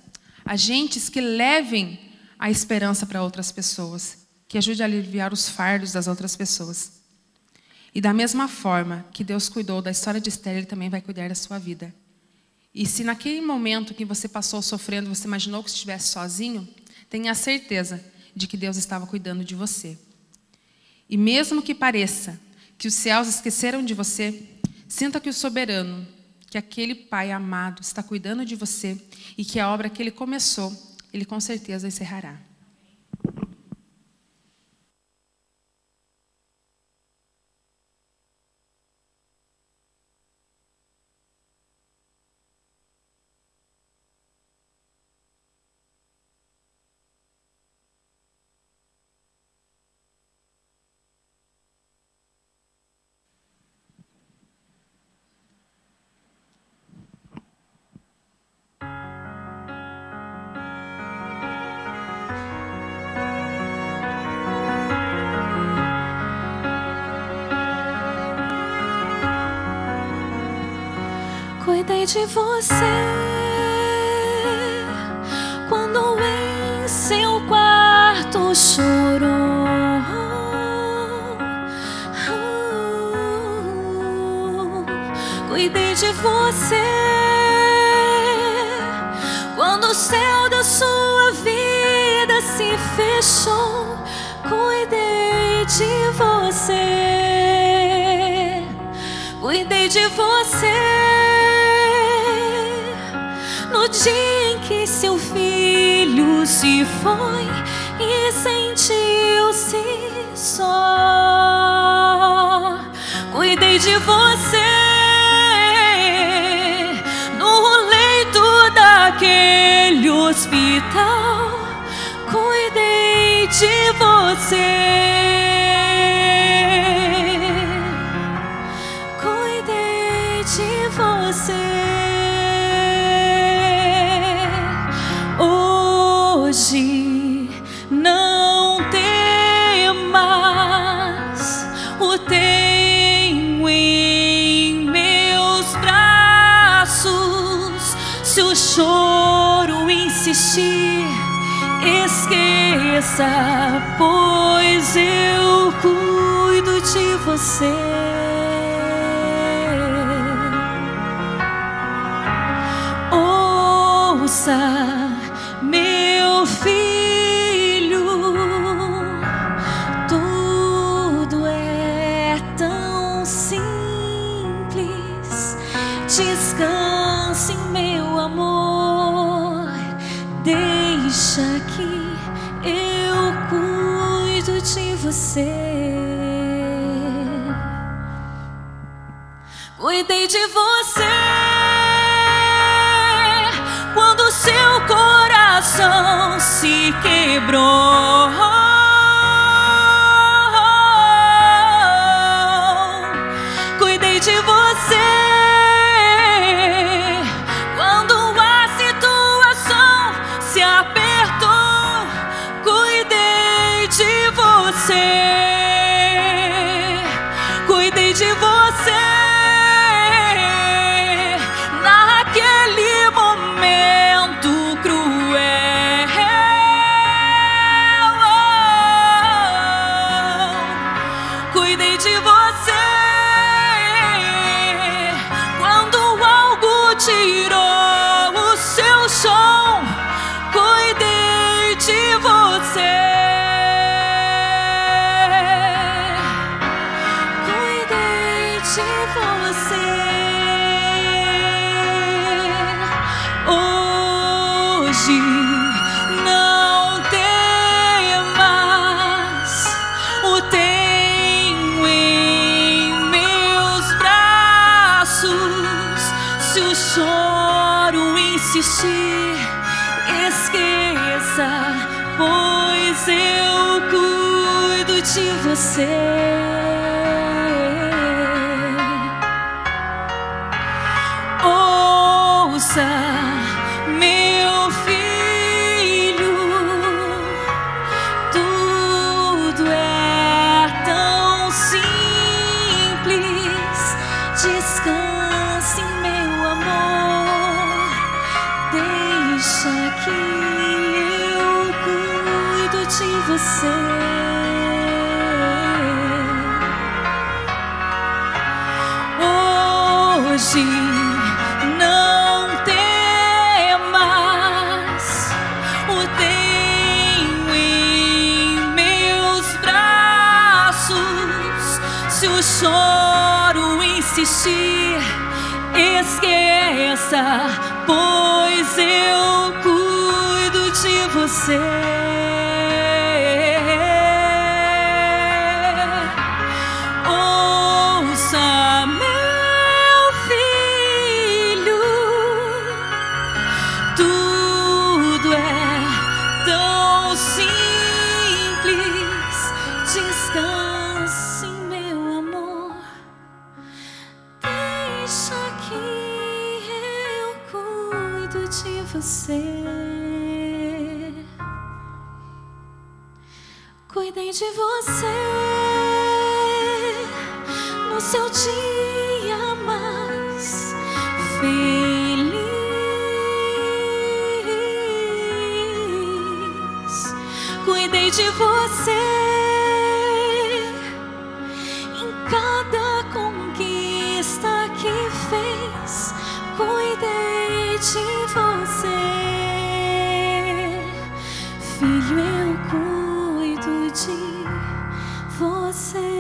agentes que levem a esperança para outras pessoas, que ajude a aliviar os fardos das outras pessoas. E da mesma forma que Deus cuidou da história de Esther, Ele também vai cuidar da sua vida. E se naquele momento que você passou sofrendo, você imaginou que estivesse sozinho, tenha certeza de que Deus estava cuidando de você. E mesmo que pareça que os céus esqueceram de você, sinta que o soberano, que aquele Pai amado está cuidando de você e que a obra que Ele começou, Ele com certeza encerrará. Cuidei de você quando em seu quarto chorou. Cuidei de você quando o céu da sua vida se fechou. Cuidei de você. Cuidei de você no dia em que seu filho se foi e sentiu-se só. Cuidei de você no leito daquele hospital. Cuidei de você. Cuidei de você. Hoje não temas, o tenho em meus braços. Se o choro insistir, esqueça, pois eu cuido de você. Ouça, meu filho, tudo é tão simples. Descanse, meu amor, deixa que eu cuido de você. Cuidei de você quando seu coração se quebrou. Cuidei de você quando a situação se apertou. Cuidei de você. Cuidei de você naquele momento cruel. Cuidei de você quando algo tirou o seu chão. Cuidei de você. Cuidei de você. Hoje não temas, o tenho em meus braços. Se o choro insistir, esqueça, pois eu cuido de você. Ouça, meu filho, tudo é tão simples. Descanse, meu amor, deixa que de você. Hoje não temas, o tenho em meus braços. Se o choro insistir, esqueça, pois eu cuido de você. Ouça, meu filho, tudo é tão simples. Descanse, meu amor, deixa que eu cuido de você. Cuidei de você no seu dia mais feliz. Cuidei de você em cada conquista que fez. Cuidei de você, filho, eu cuido de você.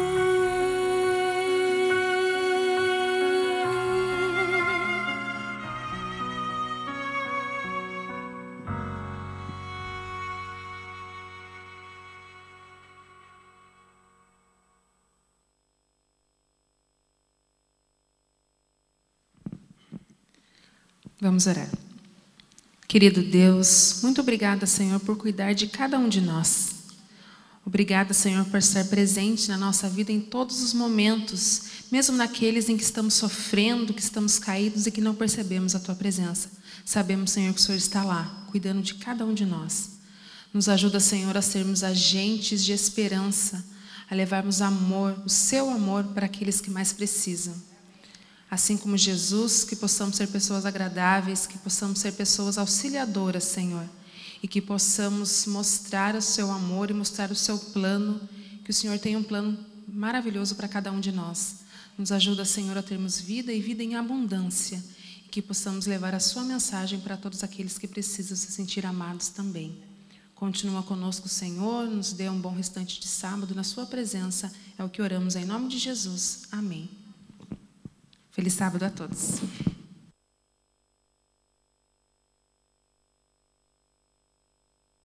Vamos orar. Querido Deus, muito obrigada, Senhor, por cuidar de cada um de nós. Obrigada, Senhor, por estar presente na nossa vida em todos os momentos, mesmo naqueles em que estamos sofrendo, que estamos caídos e que não percebemos a Tua presença. Sabemos, Senhor, que o Senhor está lá, cuidando de cada um de nós. Nos ajuda, Senhor, a sermos agentes de esperança, a levarmos amor, o Seu amor para aqueles que mais precisam. Assim como Jesus, que possamos ser pessoas agradáveis, que possamos ser pessoas auxiliadoras, Senhor, e que possamos mostrar o Seu amor e mostrar o Seu plano, que o Senhor tem um plano maravilhoso para cada um de nós. Nos ajuda, Senhor, a termos vida e vida em abundância, e que possamos levar a Sua mensagem para todos aqueles que precisam se sentir amados também. Continua conosco, Senhor, nos dê um bom restante de sábado na Sua presença, é o que oramos em nome de Jesus. Amém. Feliz sábado a todos.